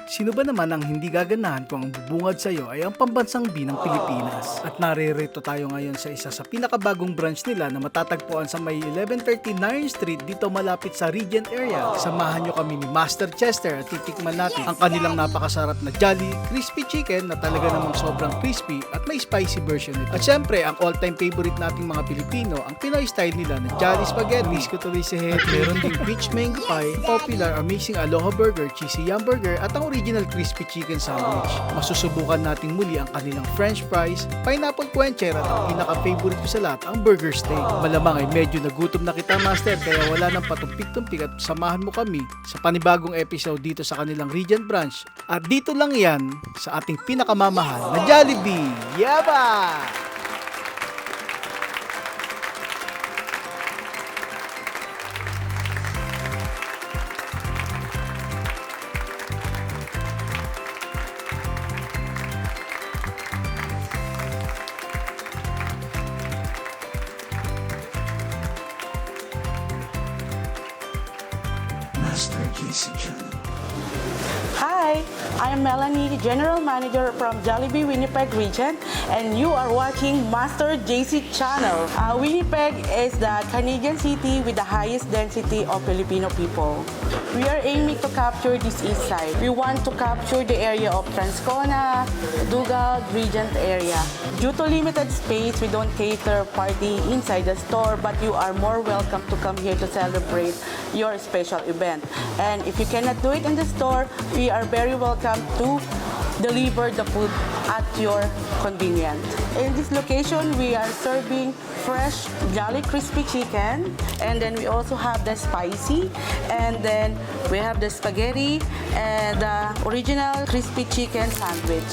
Sino ba naman ang hindi gaganahan kung ang bubungad sa iyo ay ang pambansang B ng Pilipinas? At naririto tayo ngayon sa isa sa pinakabagong branch nila na matatagpuan sa may 1130 Nairn Street dito malapit sa Regent area. Samahan nyo kami ni Master Chester at titikman natin ang kanilang napakasarap na Jolly Crispy Chicken na talaga namang sobrang crispy at may spicy version nito. At syempre, ang all-time favorite nating mga Pilipino, ang Pinoy style nila na Jolly Spaghetti. Miss ko tuloy si Head. Meron ding peach mango pie, popular amazing aloha burger, cheesy yum burger at ang original crispy chicken sandwich. Masusubukan natin muli ang kanilang french fries, pineapple quencher at ang pinaka-favorite ko sa lahat, ang burger steak. Malamang ay medyo nagutom na kita, Master, kaya wala nang patumpik-tumpik at samahan mo kami sa panibagong episode dito sa kanilang Regent Branch. At dito lang yan sa ating pinakamamahal na Jollibee. Yaba! Master JC Channel. Hi, I'm Melanie, General Manager from Jollibee Winnipeg Region, and you are watching Master JC Channel. Winnipeg is the Canadian city with the highest density of Filipino people. We are aiming to capture this east side. We want to capture the area of Transcona, Dugald, Regent area. Due to limited space, we don't cater party inside the store, but you are more welcome to come here to celebrate your special event. And if you cannot do it in the store, we are very welcome to deliver the food at your convenience. In this location, we are serving fresh Jolly Crispy Chicken, and then we also have the spicy, and then we have the spaghetti and the original crispy chicken sandwich.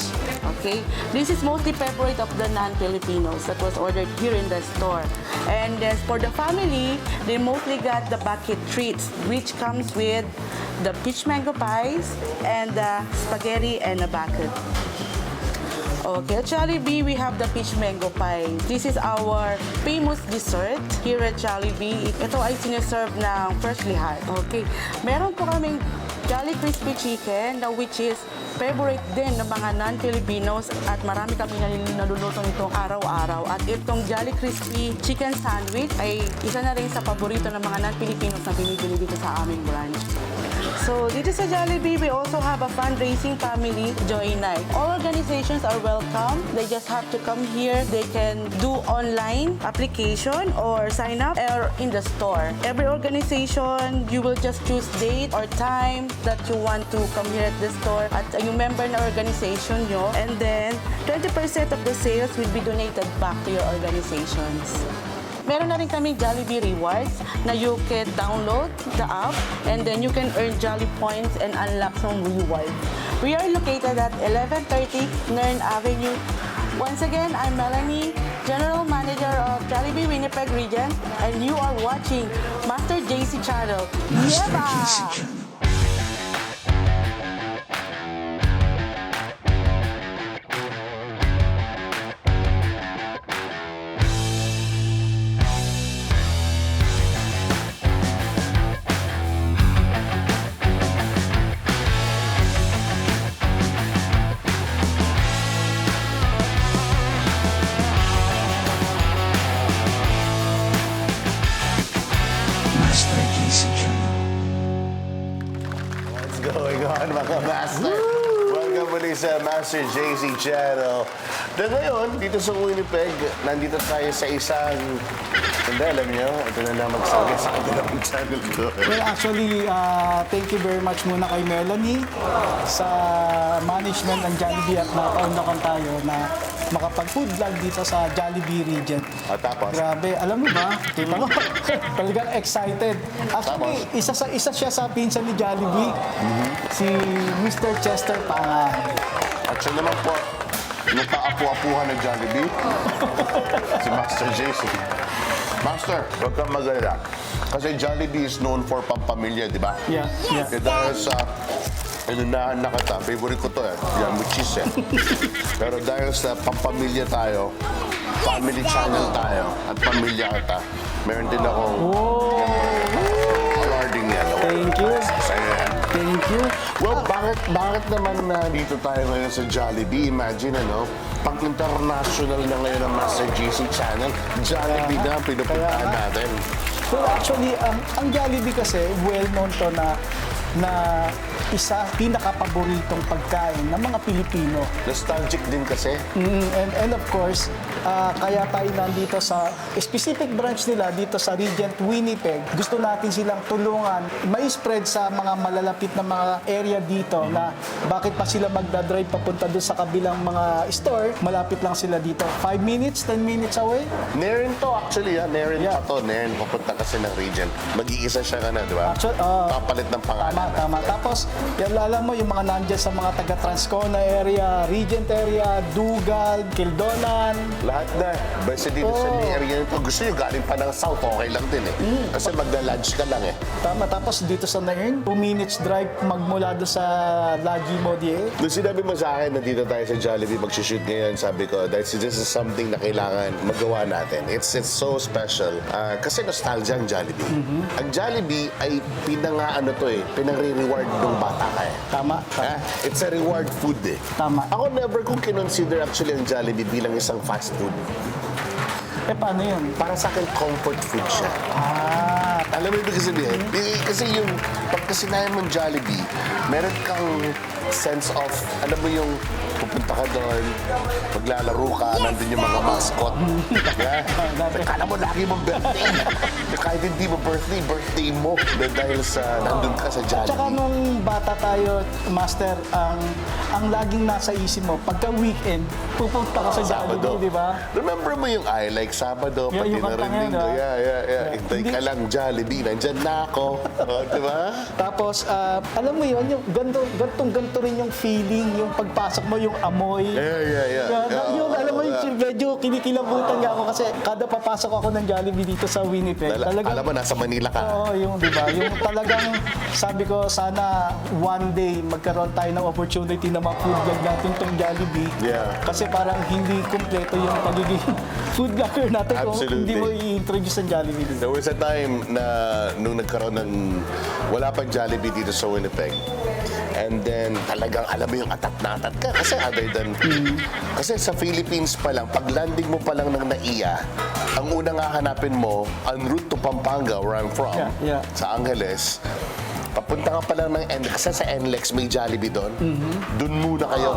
Okay, this is mostly favorite of the non-Filipinos that was ordered here in the store. And as for the family, they mostly got the bucket treats, which comes with the peach mango pies and the spaghetti and a bucket. Okay, at Jollibee, we have the peach mango pie. This is our famous dessert here at Jollibee. Ito ay sineserve ng freshly hot. Okay, meron po kaming Jolly Crispy Chicken, which is favorite din ng mga non-Filipinos at marami kami naluluto nito araw-araw. At itong Jolly Crispy Chicken Sandwich ay isa na rin sa paborito ng mga non-Filipinos na binibili dito sa aming branch. So, dito sa Jollibee, we also have a fundraising family joy night. All organizations are welcome. They just have to come here. They can do online application or sign up or in the store. Every organization, you will just choose date or time that you want to come here at the store at yung member na organization nyo. And then, 20% of the sales will be donated back to your organizations. Meron na rin kami Jollibee Rewards na you can download the app and then you can earn Jolly points and unlock some rewards. We are located at 1130 Nairn Avenue. Once again, I'm Melanie, General Manager of Jollibee Winnipeg Region, and you are watching Master JC Channel. Master Yeba! JC Channel. Master JC Channel. What's going on, mga master? Welcome muli sa Master JC Channel. Na ngayon, dito sa Winnipeg, nandito tayo sa isang... Hindi, alam niyo, ito na lang magsabi sa kanilang channel ko. Well, actually, thank you very much muna kay Melanie sa management ng Jollibee at nakaundakan tayo na makapag-food vlog dito sa Jollibee Region. At tapos? Grabe, alam mo ba? Kita mo, talagang excited. Actually, isa siya sa pinsan ni Jollibee, si Mr. Chester Pangan. At siya naman po, yung kaapu-apuhan ng Jollibee, si Master JC. Master, huwag kang mag-alala. Kasi Jollibee is known for pampamilya, di ba? Yeah. Kaya dahil sa inunahan na kita, favorite ko to eh. Yan, with cheese eh. Pero dahil sa pampamilya tayo, family channel tayo, at pamilya kita, meron din akong awarding yan. Thank you. Sa'yo yan. Thank Thank you. Well, bakit naman dito tayo ngayon sa Jollibee? Imagine, ano, pang international na ngayon ang Master GC Channel, Jollibee na ang pinupuntahan Kaya nga. natin. Well, actually, ang Jollibee kasi, well-known to na isa pinaka-paboritong pagkain ng mga Pilipino. Nostalgic din kasi. And of course, kaya tayo nandito sa specific branch nila dito sa Regent Winnipeg. Gusto natin silang tulungan, may spread sa mga malalapit na mga area dito na bakit pa sila magdadrive papunta doon sa kabilang mga store, malapit lang sila dito. 5 minutes, 10 minutes away. Nerin to actually, Nerin Yeah. pa to. Nerin, papunta kasi ng Regent. Mag-iisa siya ka na, di ba? Actually, Papalit ng pangalan. Tama. Tapos, yan alam mo, yung mga nandyan sa mga taga Transcona area, Regent area, Dugal, Kildonan. Lahat na. Basta dito sa area nito, gusto nyo galing pa ng South, okay lang din eh. Kasi magla-lunch ka lang eh. Tama. Tapos dito sa Nairn, 2 minutes drive magmula doon sa Lagi Modie. Nung sinabi mo sa akin na dito tayo sa Jollibee magsishoot ngayon, sabi ko, this is something na kailangan magawa natin. It's so special. Kasi nostalgia ang Jollibee. Ang Jollibee ay pinang-reward ng bata ka eh. Tama. It's a reward food eh. Tama. Ako never kong kinonsider actually ang Jollibee bilang isang fast food. Paano yun? Para sa akin, comfort food siya. Alam mo ibig sabihin? Kasi yung, pagka sinabi mong Jollibee, meron kang sense of, alam mo yung pupunta ka doon, maglalaro ka, nandun yung mga mascot. Kala mo lagi mong birthday. Kahit hindi mo birthday mo. Dahil sa nandun ka sa Tsaka Jollibee. nung bata tayo, Master, ang laging nasa isip mo, pagka weekend, pupunta ka sa Sabado. Jollibee, di ba? Remember mo yung I like Sabado, Yeah, pati yung na kanta rin ngayon, linggo. ah. Yeah. Hintay ka lang, Jollibee, nandyan na ako. Di ba? Tapos, alam mo yun, yung ganto rin yung feeling, yung pagpasok mo, yung amoy. Yeah. Yun, alam mo yun, medyo kinikilabutan nga ako kasi kada papasok ako ng Jollibee dito sa Winnipeg. Alam mo, nasa Manila ka. Oo, yung di ba? Yung talagang sabi ko sana one day magkaroon tayo ng opportunity na ma-food vlog natin tong Jollibee. Yeah. Kasi parang hindi kumpleto yung pagiging food vlogger natin kung Absolutely. hindi mo i-introduce ang Jollibee dito. There was a time na nung nagkaroon ng wala pang Jollibee dito sa Winnipeg. And then talagang alam mo yung atat na atat ka kasi other than kasi sa Philippines pa lang pag landing mo pa lang ng NAIA ang unang hahanapin mo en route to Pampanga where I'm from Yeah. sa Angeles papunta ka pa lang ng NLEX kasi sa NLEX may Jollibee doon doon muna kayo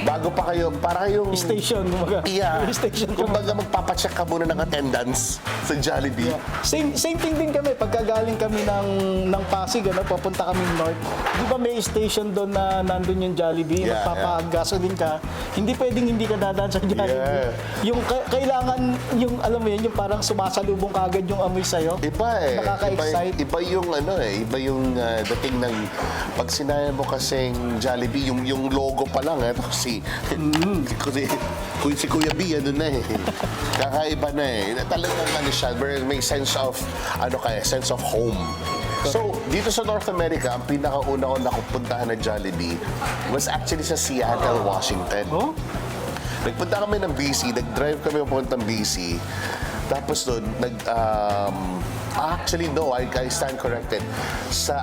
bago pa kayo para kayong Station, kumbaga. yeah Station. kumbaga magpapacheck ka muna ng attendance sa Jollibee. Same thing din kami. Pagka galing kami ng Pasig, papunta kami north. Di ba may station doon na nandun yung Jollibee? Yeah, Magpapagasolin ka. Hindi pwedeng hindi ka dadaan sa Jollibee. Yeah. Yung kailangan, yung alam mo yun, yung parang sumasalubong ka agad yung amoy sa'yo. Iba eh. Nakaka-excite. Iba yung iba yung dating ng pag sinabi mo kasing Jollibee, yung logo pa lang si Kuya B, ano na eh. Kakaiba na eh. Talagang siya, may sense of, sense of home. So, dito sa North America, ang pinakauna ko nakupuntahan na Jollibee was actually sa Seattle, Washington. Oh? Nagpunta kami ng BC, nag-drive kami papuntang BC. Tapos doon, actually, no, I stand corrected. Sa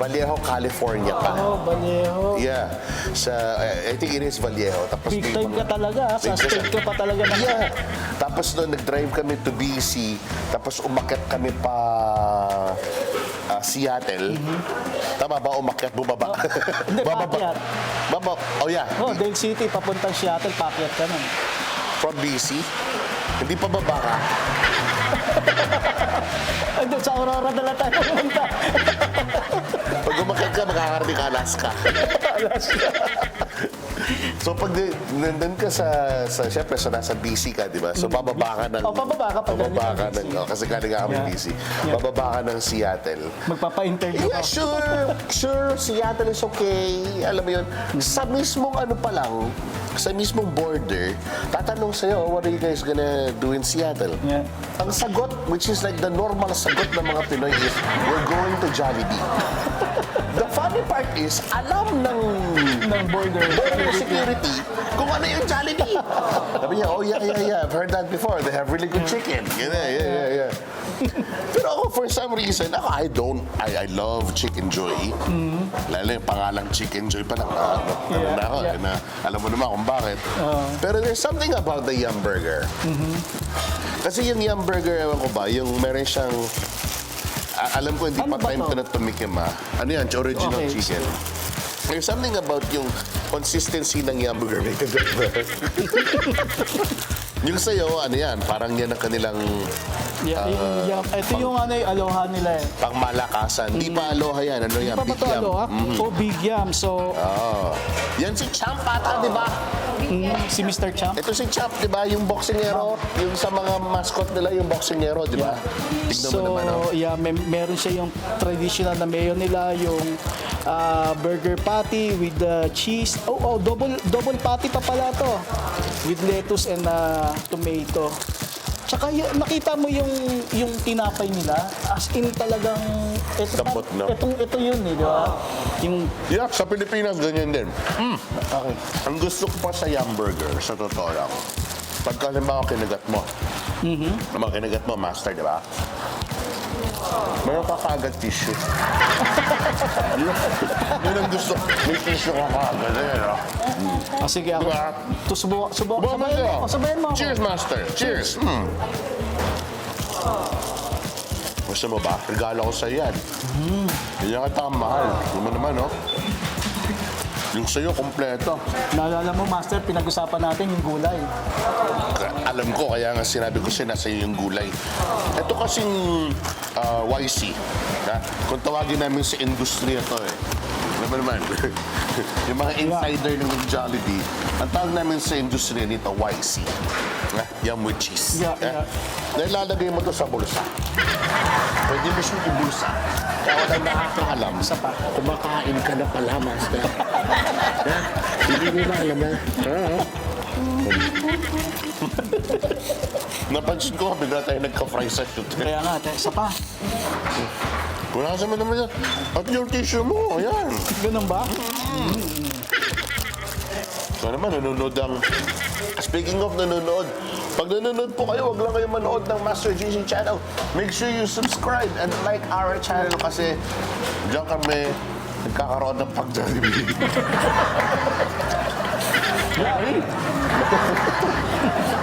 Vallejo, California pa. Oh, Vallejo. Yeah. I think it is Vallejo. Tapos Big may time ka talaga. Sa Big state ka pa talaga. Yeah. Tapos doon, nag-drive kami to BC. Tapos umakyat kami pa Seattle. Tama ba? Umakyat, bumaba. Hindi, paakyat. Oh, yeah. Oh, Dale City, papuntang Seattle, paakyat ka nun. From BC. Hindi pa baba ka. Andun sa Aurora na lang tayo pumunta. Pag umakyat ka, makakarating ka Alaska. So pag nandun ka syempre, nasa BC ka, di ba? So bababa ka ng... Bababa ka pag bababa ka galing ng... kasi galing ka kami Yeah. BC. Yeah. Bababa ka ng Seattle. Magpapa-interview Yeah, ka. sure, Seattle is okay. Alam mo yun, sa mismong sa mismong border, tatanong sa'yo, what are you guys gonna do in Seattle? Yeah. Ang sagot, which is like the normal sagot ng mga Pinoy is, we're going to Jollibee. The funny part is, alam ng ng border. Border security, kung ano yung Jollibee. Sabi niya, oh yeah, I've heard that before. They have really good chicken. Yeah. Pero ako, for some reason, I love Chicken Joy. Lalo yung pangalang Chicken Joy pa lang na ako. Yeah. Na, alam mo naman kung bakit. Pero there's something about the Yum Burger. Kasi yung Yum Burger, ewan ko ba, yung meron siyang, alam ko hindi Ano pa ba time to? ko na tumikim Ano yan, original Okay. chicken. There's something about yung consistency ng Yum Burger. Yung sa'yo, ano yan, parang yan ang kanilang Ito yung ano yung aloha nila eh. pangmalakasan. Di pa aloha yan, ano yan, Pa ba big to Yum. aloha? O Big Yum. So, Yan si Champ ata, di ba? si Mr. Champ. Ito si Champ, di ba? Yung boxingero, yung sa mga mascot nila, yung boxingero, di ba? Tignan mo naman, oh. So, meron siya yung traditional na mayo nila, yung burger patty with the cheese. Double patty pa pala to. With lettuce and tomato. Tsaka nakita mo yung tinapay nila, as in talagang Lambot, no? ito yun eh, di ba? Yung Yeah, sa Pilipinas, ganyan din. okay. Ang gusto ko pa sa Yum Burger, sa totoo lang, pagka halimbawa kinagat mo, naman kinagat mo, master, di ba? Meron ka kaagad tissue. Yun ang gusto. May tissue ka kaagad. Sige ako. Diba? Sabayan mo ako. Cheers, master. Cheers. Gusto mo ba? Regalo ko sa yan. Yan kita ang mahal. Naman, no? Yung sa'yo, kompleto. Naalala mo, Master, pinag-usapan natin yung gulay. Alam ko, kaya nga sinabi ko nasa iyo yung gulay. Ito kasing YC. Kung tawagin namin sa industriya to Alam mo naman, yung mga insider ng Jollibee, ang tawag namin sa industriya nito, YC. Yum with cheese. Yeah. Nailalagay mo to sa bulsa. Pwede mo siyang ibulsa. Kaya walang nakakaalam. Isa pa. Kumakain ka na pala, master. Hindi mo ba alam na? Napansin ko, bigla tayo nagka-fry sa shoot. Kaya nga, isa pa. Wala sa naman yan. At yung tissue mo, ayan. Ganun ba? So naman, nanonood ang... Speaking of nanonood, pag nanonood po kayo, wag lang kayo manood ng Master GC channel. Make sure you subscribe and like our channel kasi diyan kami nagkakaroon ng pag-Jollibee.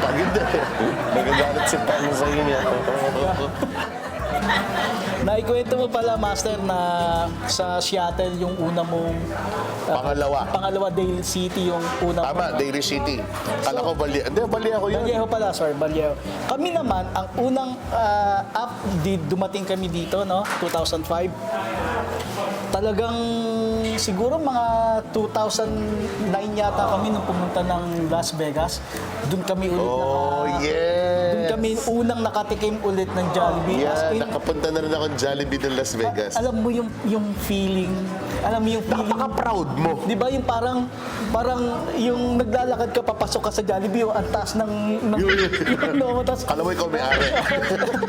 Pag hindi, nagagalit si Pano sa inyo. Naikwento mo pala, Master, na sa Seattle yung una mong... Pangalawa, Daly City yung una Tama, Daly City. Kala ko Vallejo. Hindi, Vallejo yun. Vallejo pala, sorry, Vallejo. Kami naman, ang unang dumating kami dito, no? 2005. Talagang siguro mga 2009 yata kami nung pumunta ng Las Vegas. Doon kami ulit Doon kami unang nakatikim ulit ng Jollibee. As in, Nakapunta na rin ako ng Jollibee ng Las Vegas. alam mo yung feeling, Napaka-proud mo. di ba yung parang yung naglalakad ka papasok ka sa Jollibee, ang taas ng tapos Alam mo ikaw may-ari.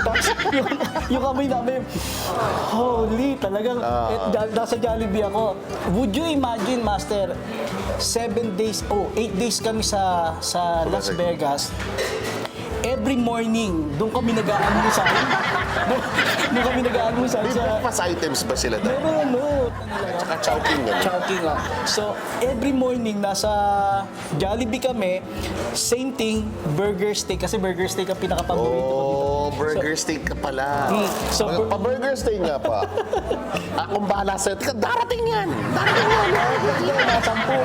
tapos yung kamay namin, holy, talagang nasa Jollibee ako. Would you imagine, Master, 8 days kami sa Las Vegas. Every morning, doon kami nag-aalmusal. Doon kami nag-aalmusal May sa... breakfast items ba sila doon? Meron, Tsaka chowking gano'n. Chowking lang. So, every morning, nasa Jollibee kami, same thing, burger steak. Kasi burger steak ang pinaka-paborito ko dito. Burger steak ka pala. So, Pa-burger steak nga pa. Akong bahala sa'yo. Tika, darating yan. Nasampu.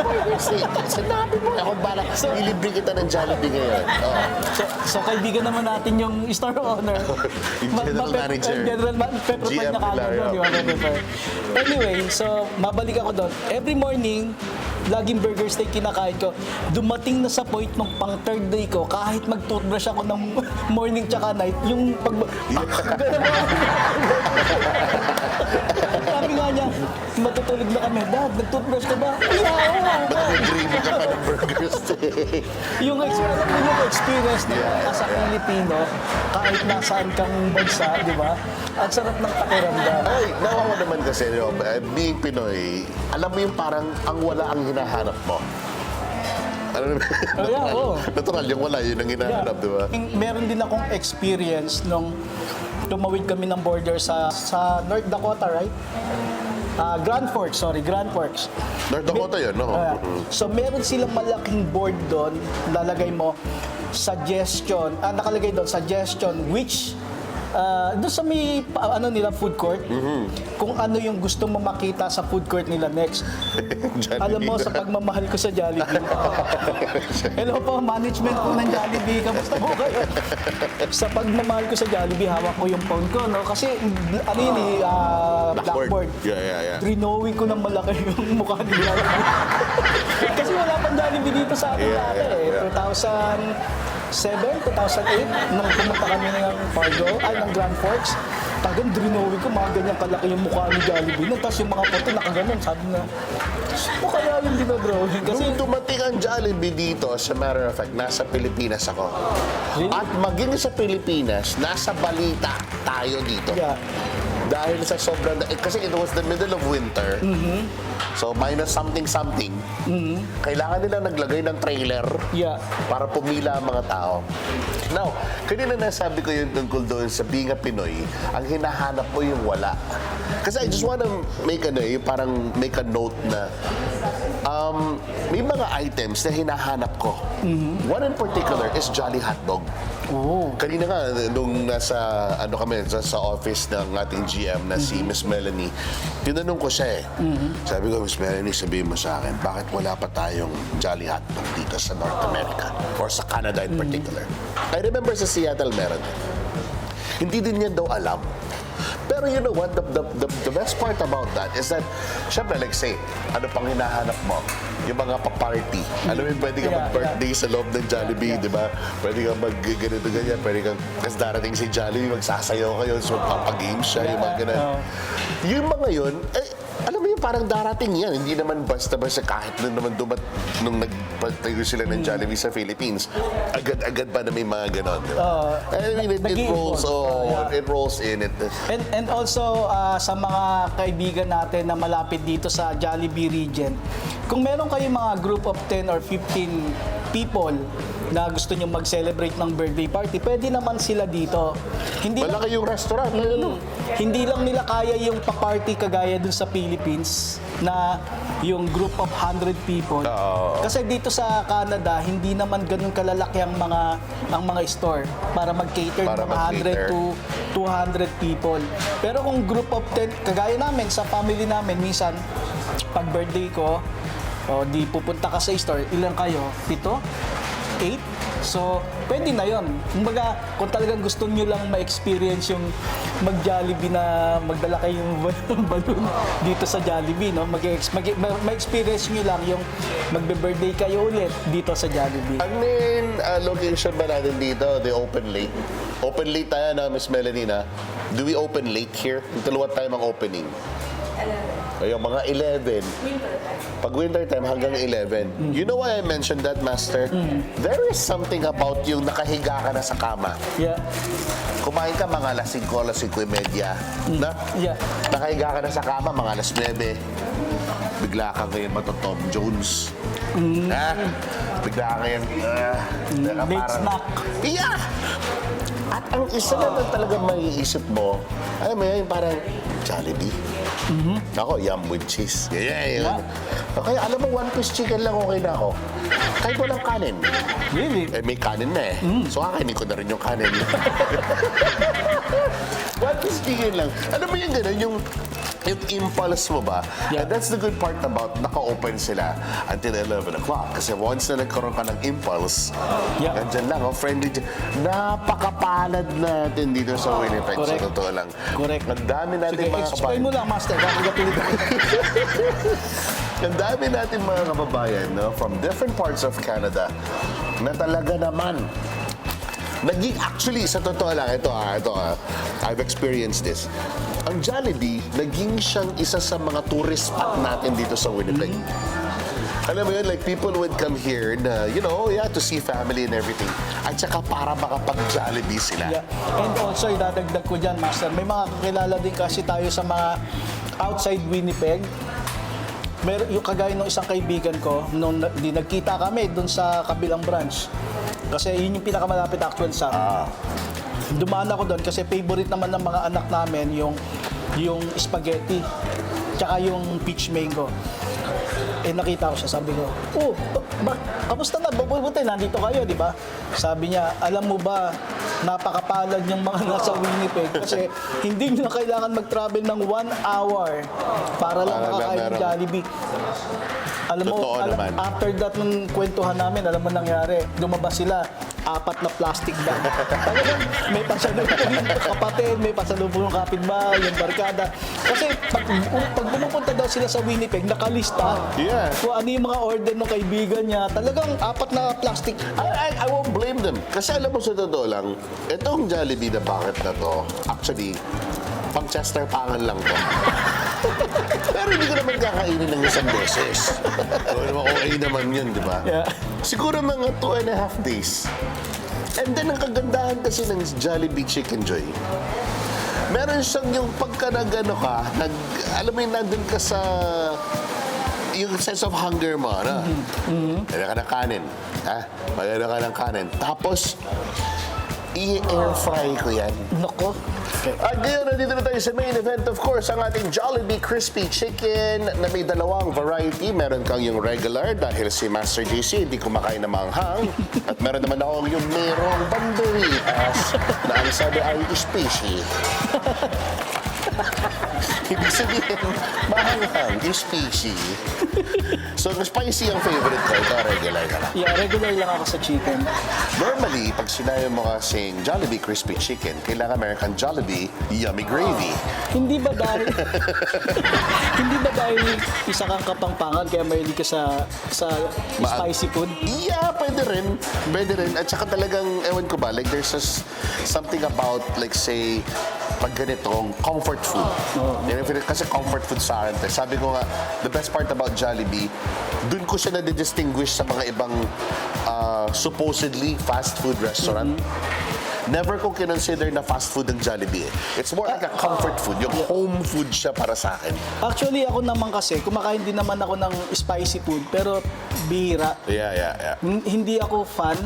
Burger steak. Sinabi mo. Akong bahala. Ilibre kita ng Jollibee ngayon. So, kaibigan naman natin yung store owner. Yung general manager. General manager. Pepper GM na kagad Hilario. doon, di ba? Pepper. Anyway, so, mabalik ako doon. Every morning, laging burger steak kinakain ko. Dumating na sa point nung pang third day ko, kahit mag-toothbrush ako ng morning tsaka night, yung pag... Sabi nga niya, matutulog na kami. Dad, nag-toothbrush ka ba? Yeah, oo. Nag-dream ka pa ng burger steak. yung experience na as a Filipino, kahit nasaan kang bansa, di ba? Ang sarap ng pakiramdam. Ay, nawawa naman kasi, being Pinoy, alam mo yung parang ang wala ang hinahanap mo. Ano naman? yeah, oo. Natural, yung wala, yun ang hinahanap, di ba? Meron din akong experience nung tumawid kami ng border sa North Dakota, right? Grand Forks. North Dakota yun, no? So meron silang malaking board doon, lalagay mo suggestion, nakalagay doon suggestion which doon sa may nila food court, kung ano yung gusto mo makita sa food court nila next. Jollibee. Alam mo, sa pagmamahal ko sa Jollibee. Hello po, management po ng Jollibee. Kamusta po kayo? Sa pagmamahal ko sa Jollibee, hawak ko yung phone ko, no? Kasi, blackboard. Yeah. Drinowing ko ng malaki yung mukha ni Jollibee. Kasi wala pang Jollibee dito sa atin dati, eh. 2007, 2008, nung pumunta kami ng ng Grand Forks, tagang drinowing ko, mga ganyan kalaki yung mukha ni Jollibee. Tapos yung mga photo nakaganon, sabi na, mo kaya yung dinodrawing? Kasi Nung dumating ang Jollibee dito, as a matter of fact, nasa Pilipinas ako. Really? At maging sa Pilipinas, nasa balita tayo dito. Yeah. Dahil sa sobrang... kasi it was the middle of winter. So, minus something. Kailangan nila naglagay ng trailer Yeah. para pumila ang mga tao. Now, kanina nasabi ko yun tungkol doon sa being a Pinoy, ang hinahanap mo yung wala. Kasi I just wanna make parang make a note na may mga items na hinahanap ko. One in particular is Jolly Hotdog. Oh. Kanina nga, nung nasa, kami, sa office ng ating GM na si Miss Melanie, tinanong ko siya eh. Sabi ko, Miss Melanie, sabihin mo sa akin, bakit wala pa tayong Jolly Hotdog dito sa North America? Or sa Canada in particular? I remember sa Seattle meron. Hindi din niya daw alam. Pero you know what, the best part about that is that, syempre, like say, ano pang hinahanap mo? Yung mga pa-party. Alam mo, pwede ka mag-birthday sa loob ng Jollibee, di ba? Pwede ka mag-ganito ganyan, pwede kang, kasi darating si Jollibee, magsasayaw kayo, so magpapagames siya, yung mga ganun. Yung mga yun, alam mo yung parang darating yan. Hindi naman basta-basta kahit nung nagpatayo sila ng Jollibee sa Philippines, agad-agad pa na may mga ganon, di ba? I mean, it rolls in. And also, sa mga kaibigan natin na malapit dito sa Jollibee region, kung meron kayong mga group of 10 or 15 people na gusto nyo mag-celebrate ng birthday party, pwede naman sila dito. Malaki yung restaurant. Hindi lang nila kaya yung pa-party kagaya dun sa Philippines na yung group of 100 people. Kasi dito sa Canada, hindi naman ganun kalalaki ang mga store para mag-cater ng 100 to 200 people. Pero kung group of 10, kagaya namin, sa family namin, minsan, pag birthday ko, di pupunta ka sa store, ilan kayo? 7? 8? So, pwede na yon. Kumbaga, kung talagang gusto nyo lang ma-experience yung mag-Jollibee na magdala kayong balloon dito sa Jollibee, no? Ma-experience nyo lang yung magbe-birthday kayo ulit dito sa Jollibee. Ano yung location ba natin dito? They open late? Open late tayo na, Miss Melanie, na? Do we open late here? Until what time ang opening? 11. Ayun, mga 11. Pag winter time, hanggang 11. You know why I mentioned that, Master? There is something about yung nakahiga ka na sa kama. Yeah. Kumain ka mga alas 5, alas 5:30. Na? Yeah. Nakahiga ka na sa kama, mga alas 9. Bigla ka ngayon Tom Jones. Ha? Bigla ka ngayon, Late snack. Yeah! At ang isa na talaga maiisip mo, alam mo yan, parang Jollibee. Ako, yum with cheese. Yeah. Okay, alam mo, one-piece chicken lang okay na ako. Kahit walang kanin. Really? May kanin na eh. So, kakainin ko na rin yung kanin. One-piece chicken lang. Alam mo yung gano'n, yung impulse mo ba? Yeah. And that's the good part about naka-open sila until 11 o'clock. Kasi once na nagkaroon ka ng impulse, nandyan lang, friendly. Napakapalad natin dito sa Winnipeg. Correct. Sa totoo lang. Correct. Ang dami natin mga Explain mo lang, Master. Ang dami natin mga kababayan, no, from different parts of Canada na talaga naman actually, sa totoo lang, ito I've experienced this. Ang Jollibee, naging siyang isa sa mga tourist spot natin dito sa Winnipeg. Alam mo yun, like people would come here na, you know, yeah, to see family and everything. At saka para makapag-Jollibee sila. Yeah. And also, idadagdag ko dyan, Master, may mga kakilala din kasi tayo sa mga outside Winnipeg. Yung kagaya ng isang kaibigan ko, nung nagkita kami doon sa kabilang branch. Kasi yun yung pinakamalapit actual sa amin. Dumaan ako doon kasi favorite naman ng mga anak namin yung spaghetti tsaka yung peach mango. Eh nakita ko siya, sabi ko, kamusta na? Buti nandito kayo, di ba? Sabi niya, alam mo ba, napakapalad yung mga nasa Winnipeg kasi hindi nyo na kailangan mag-travel ng 1 hour para lang makakain ng meron. Jollibee. Alam mo, Totoo naman. after that nung kwentuhan namin, alam mo nangyari, lumabas sila, 4 na plastic bag. Talagang may pasalubong yung kapatid, may pasalubong yung kapitbahay, yung barkada. Kasi pag pumupunta daw sila sa Winnipeg, nakalista Yeah. kung ano yung mga order ng kaibigan niya. Talagang 4 na plastic. I won't blame them. Kasi alam mo sa totoo lang, itong Jollibee na bucket na to, actually, pang Chester pangan lang to. Pero hindi ko naman kakainin ng isang beses. So, okay naman yun, di ba? Yeah. Siguro mga 2.5 days. And then, ang kagandahan kasi ng Jollibee Chicken Joy, meron siyang yung pagka nag-ano ka, alam mo yung nandun ka sa yung sense of hunger mo, ano? Kaya ka ng kanin. Ha? Maganda ka ng kanin. Tapos, i-air fry ko yan. Nako. At ngayon, nandito na tayo sa main event, of course, ang ating Jollibee Crispy Chicken na may dalawang variety. Meron kang yung regular dahil si Master JC hindi kumakain ng manghang. At meron naman ako yung merong banderitas na ang sabi ay spicy. Ibig sabihin, mahanghang, spicy. So, spicy ang favorite ko. Ito, regular ka lang. Yeah, regular lang ako sa chicken. Normally, pag sinabi mo kasing Jollibee Crispy Chicken, kailangan meron kang Jollibee Yummy Gravy. Hindi ba dahil hindi ba dahil isa kang kapangpangan kaya mahilig ka sa spicy food? Yeah, pwede rin. Pwede rin. At saka talagang, ewan ko ba, like there's just something about, like say, pag ganitong comfort food. Kasi comfort food sa akin. Sabi ko nga, the best part about Jollibee, dun ko siya na-distinguish sa mga ibang supposedly fast food restaurant. Never ko kinonsider na fast food ang Jollibee. It's more like a comfort food. Yung home food siya para sa akin. Actually, ako naman kasi, kumakain din naman ako ng spicy food, pero bihira. Yeah. Hindi ako fan,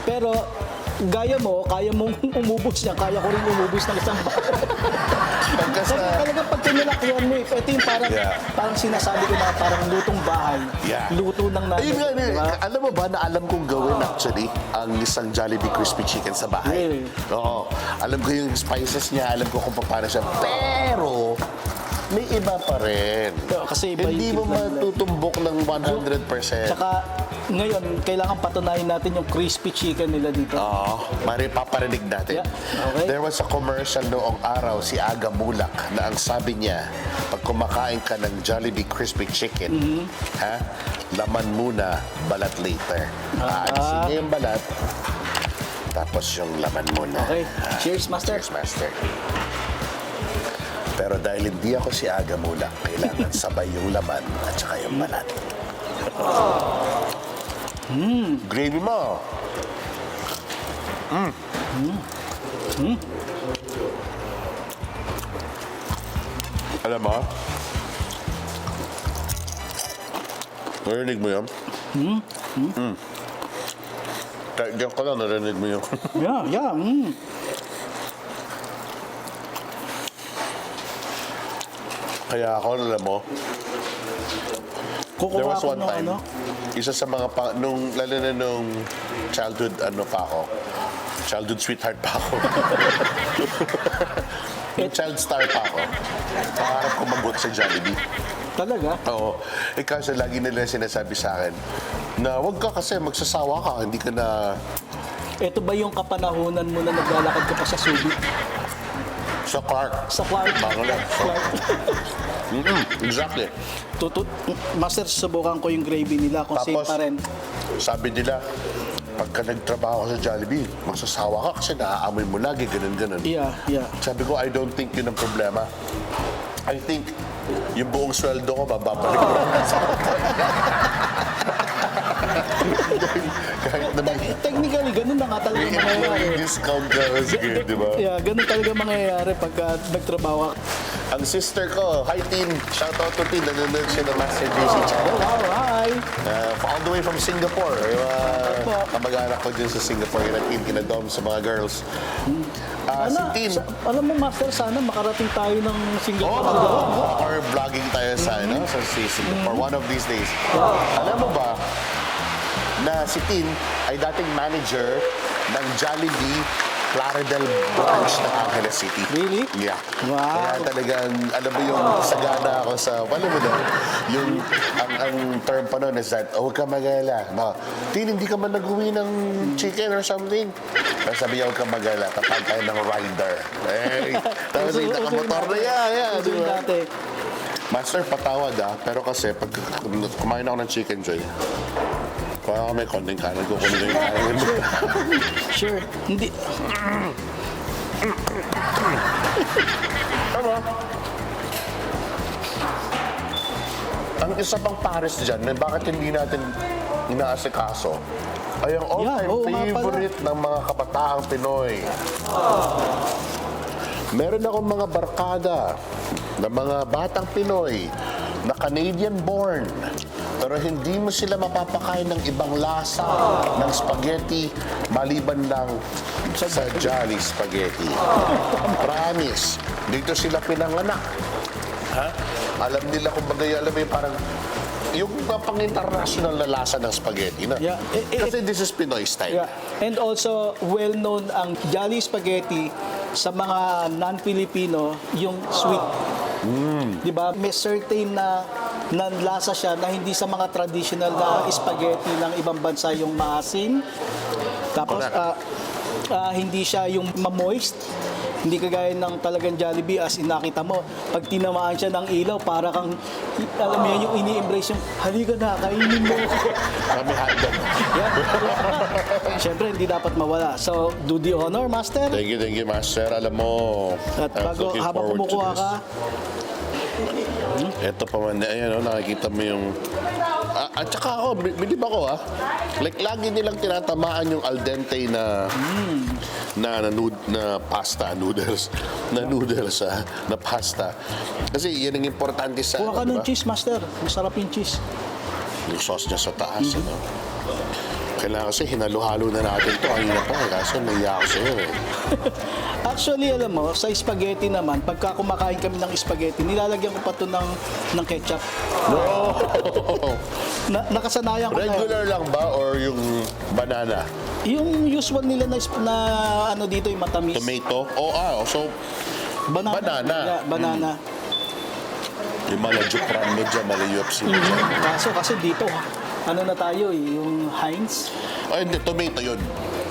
pero gaya mo, kaya mong umubos niya, kaya ko rin umubos ng isang Pagka Kasi sa... talaga pag tinilakyan mo, ito yung parang, Yeah. parang sinasabi ko na parang lutong bahay. Yeah. Luto ng nanay. Ayun nga, Diba? alam mo ba na alam kong gawin actually ang isang Jollibee Crispy Chicken sa bahay? Really? Oo. Alam ko yung spices niya, alam ko kung paano siya. Pero, may iba pa rin. Kasi iba Hindi mo yung timpla nila. matutumbok ng 100%. Tsaka, ngayon, kailangan patunayan natin yung crispy chicken nila dito. Oo, mari paparinig natin. Yeah, okay. There was a commercial noong araw si Aga Mulak na ang sabi niya, pag kumakain ka ng Jollibee Crispy Chicken, ha, laman muna, balat later. Aalisin niya yung balat, tapos yung laman muna. Okay. Cheers, Master. Cheers, Master. Pero dahil hindi ako si Aga Mulak, kailangan sabay yung laman at saka yung balat. Gravy mo. Alam mo? Narinig mo yun? Diyan ka lang, narinig mo yun. Yeah. Kaya ako, alam mo, Kukuha there was ako one ng time, isa sa mga, lalo na nung childhood, childhood sweetheart pa ako. Yung child star pa ako. Pangarap ko mabuot sa Jollibee. Talaga? Oo. Kasi lagi nila sinasabi sa akin na wag ka kasi magsasawa ka, hindi ka na Ito ba yung kapanahunan mo na naglalakad ka pa sa Subic? sa Clark. Sa Clark? Bangla. Exactly. Master, subukan ko yung gravy nila kung same Tapos, pa rin. sabi nila, pagka nagtrabaho ka sa Jollibee, magsasawa ka kasi naaamoy mo lagi, ganun. Yeah. Sabi ko, I don't think yun ang problema. I think yung buong sweldo ko, bababalik ko lang sa Kahit naman Technically, ganun na nga talaga may mangyayari. discount ka kasi, di ba? Yeah, ganun talaga mangyayari pagka nagtrabaho ka. Ang sister ko, hi Tin, shout out to Tin, nanonood siya ng Master JC Oh, Channel. wow, hi! All the way from Singapore. Yung Opo. kamag-anak ko dyan sa Singapore, yung Tin, kinadom sa mga girls. Si Tin, Alam mo, Master, sana makarating tayo ng Singapore. or vlogging tayo sa, sa Singapore one of these days. Alam mo ba, na si Tin ay dating manager ng Jollibee Plaridel branch ng Angeles City. Really? Yeah. Wow. Kaya talagang, alam mo yung sagana ako sa, alam mo na, yung, ang term pa nun is that, huwag ka mag-alala. No, Tin, hindi ka man nag-uwi ng chicken or something. Pero sabi niya, huwag ka mag-alala, tatag tayo ng rider. Eh, tapos yung nakamotor na, yeah, di ba? Dati. Master, patawad pero kasi pag kumain ako ng chicken joy, kaya may konting kanin, kukunin ko yung kanin. Sure. Hindi. Tama. Ang isa pang pares dyan, na bakit hindi natin inaasikaso, ay ang all-time oo nga pala. favorite ng mga kabataang Pinoy. Meron akong mga barkada na mga batang Pinoy na Canadian-born, pero hindi mo sila mapapakain ng ibang lasa ng spaghetti maliban lang sa Jolly Spaghetti. Promise, dito sila pinanganak. Ha? Alam nila kung bagay, alam mo yung parang yung pang-international na lasa ng spaghetti na. Yeah. Kasi this is Pinoy style. Yeah. And also, well-known ang Jolly Spaghetti sa mga non-Filipino, yung sweet. Di ba? May certain na lasa siya na hindi sa mga traditional na spaghetti ng ibang bansa yung maasim. Tapos, Correct. hindi siya yung ma-moist. Hindi kagaya ng talagang Jollibee as nakita mo, pag tinamaan siya ng ilaw, para kang, alam mo yan, yung ini-embrace yung, halika na, kainin mo. Kami hotdog. Yan. Siyempre, hindi dapat mawala. So, do the honor, Master. Thank you, Master. Alam mo, At I was bago, looking habang forward to kumukuha this. ka, Ito pa man, ayan nakikita mo yung... at saka ako, bilib ako like, lagi nilang tinatamaan yung al dente na pasta, noodles. Na pasta. Kasi yan ang importante sa... kuha ka ano, ng diba? cheese, Master. Masarap yung cheese. Yung sauce niya sa taas, ano? Kailangan kasi hinalo-halo na natin to. Ayun na pa, kaso naiya ako sa'yo eh. Actually, alam mo, sa spaghetti naman, pagka kumakain kami ng spaghetti, nilalagyan ko pa ito ng ketchup. No! Nakasanayan ko na yun. Regular lang ba or yung banana? Yung usual nila na ano dito, yung matamis. Tomato? So banana. Yeah, banana. Yung mga jupran mo dyan, malayop sila dyan. Kaso kasi dito, ano na tayo yung Heinz. Ay, hindi, tomato yun.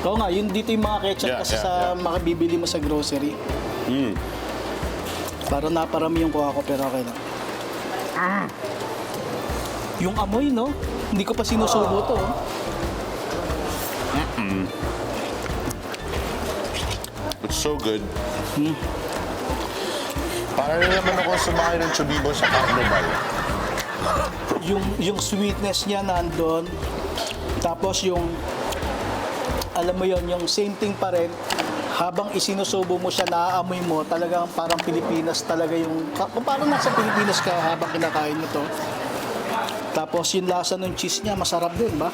Oo nga, yun dito yung mga ketchup Yeah, kasi yeah, sa yeah. makabibili mo sa grocery. Para naparami yung kuha ko, pero okay lang. Yung amoy, no? Hindi ko pa sinusubo to. It's so good. Para na naman ako sumakay ng chubibo sa carnival. Yung sweetness niya nandun. Tapos yung, alam mo yon, yung same thing pa rin. Habang isinusubo mo siya, naaamoy mo, talagang parang Pilipinas talaga yung, parang nasa Pilipinas ka habang kinakain mo to. Tapos yung lasa ng cheese niya, masarap din, ba?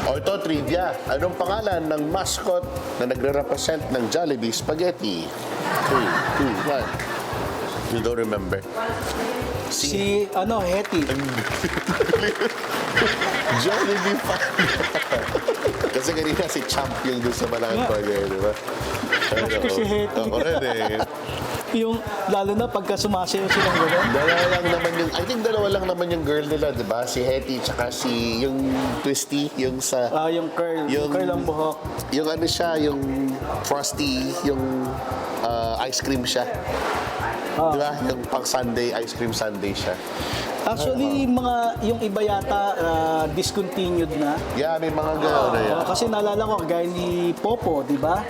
O ito, trivia. Anong pangalan ng mascot na nagre-represent ng Jollibee Spaghetti? 3, 2, 1. You don't remember? Si, Hetty. Jollibee pa. Kasi kanina si Champion doon sa Malangang Bagay, di ba? Ko si Hetty. Ako rin eh. Yung, lalo na pagka sumasayaw silang gano'n. Dalawa lang naman yung girl nila, di ba? Si Hetty, tsaka si yung Twisty, yung sa... Yung curl ang buhok. Yung ano siya, yung Frosty, yung ice cream siya. Di ba? Yung pang Sunday, ice cream Sunday siya. Actually, yung iba yata discontinued na. Yeah, may mga gano'n na yan. Kasi naalala ko, gaya ni Popo, di ba?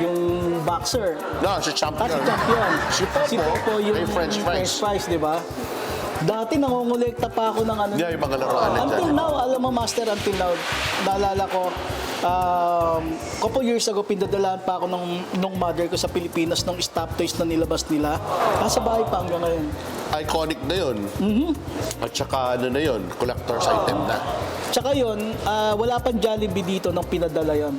Yung boxer. No, si Champion. Si Champion. Si Popo, yung may French fries. di ba? Dati nangongolekta pa ako ng ano. Yeah, yung mga laruan na Until dyan. now, alam mo Master, until now, naalala ko, couple years ago, pinadalahan pa ako nung mother ko sa Pilipinas nung stop toys na nilabas nila. Nasa bahay pa hanggang ngayon. Iconic na yun. At saka ano na yun, collector's item na. Tsaka yun, wala pang Jollibee dito nung pinadala yun.